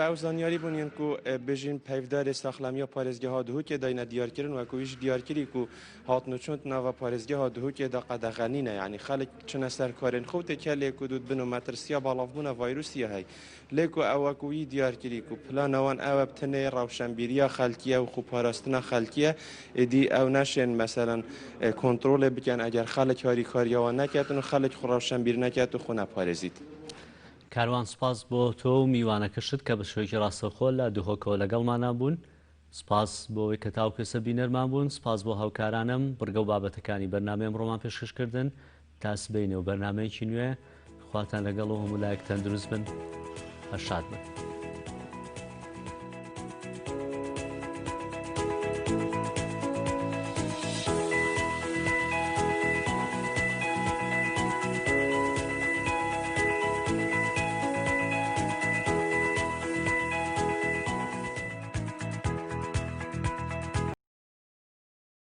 او زانیاری بونین کو بجین پیودار ساخلامی پارێزگه ها دهو که داینه دیارکردن و کویش دیارکری کو هات نوچوند ناو پارێزگه ها دهو که دا قدغنینه یعنی خلک چون سرکارن خود کلی کو دود بنو مترسیا بالاف بونه ویروسی هی لیکو او کوی دیارکری کو پلان وان او بتنه روشنبیریا خلکیه و خو پاراستنا خلکیه دی او نشن مثلا کنترل بکن اگر خلک هاری کاریا و نکاتن و خلک خو روشنبیر نکات و خو نپارێزیت. کاروان سپاس بۆ تۆ و میوانەکەشت کە بە شوێکی ڕاستەخۆ لە دووهۆکەوە لەگەڵمانە بوون سپاس بۆەوەی کە تاو پێسە بینەرمان بوون سپاس بۆ هاوکارانم بڕگە و بابەتەکانی بەرنامەی ئەمڕۆمان پێشکەشکردن تا سبەینەوە بەرنامەیەکی نوێ خواتان لەگەڵ و هەموو لایەک تەندروست بن هەر شاد بن.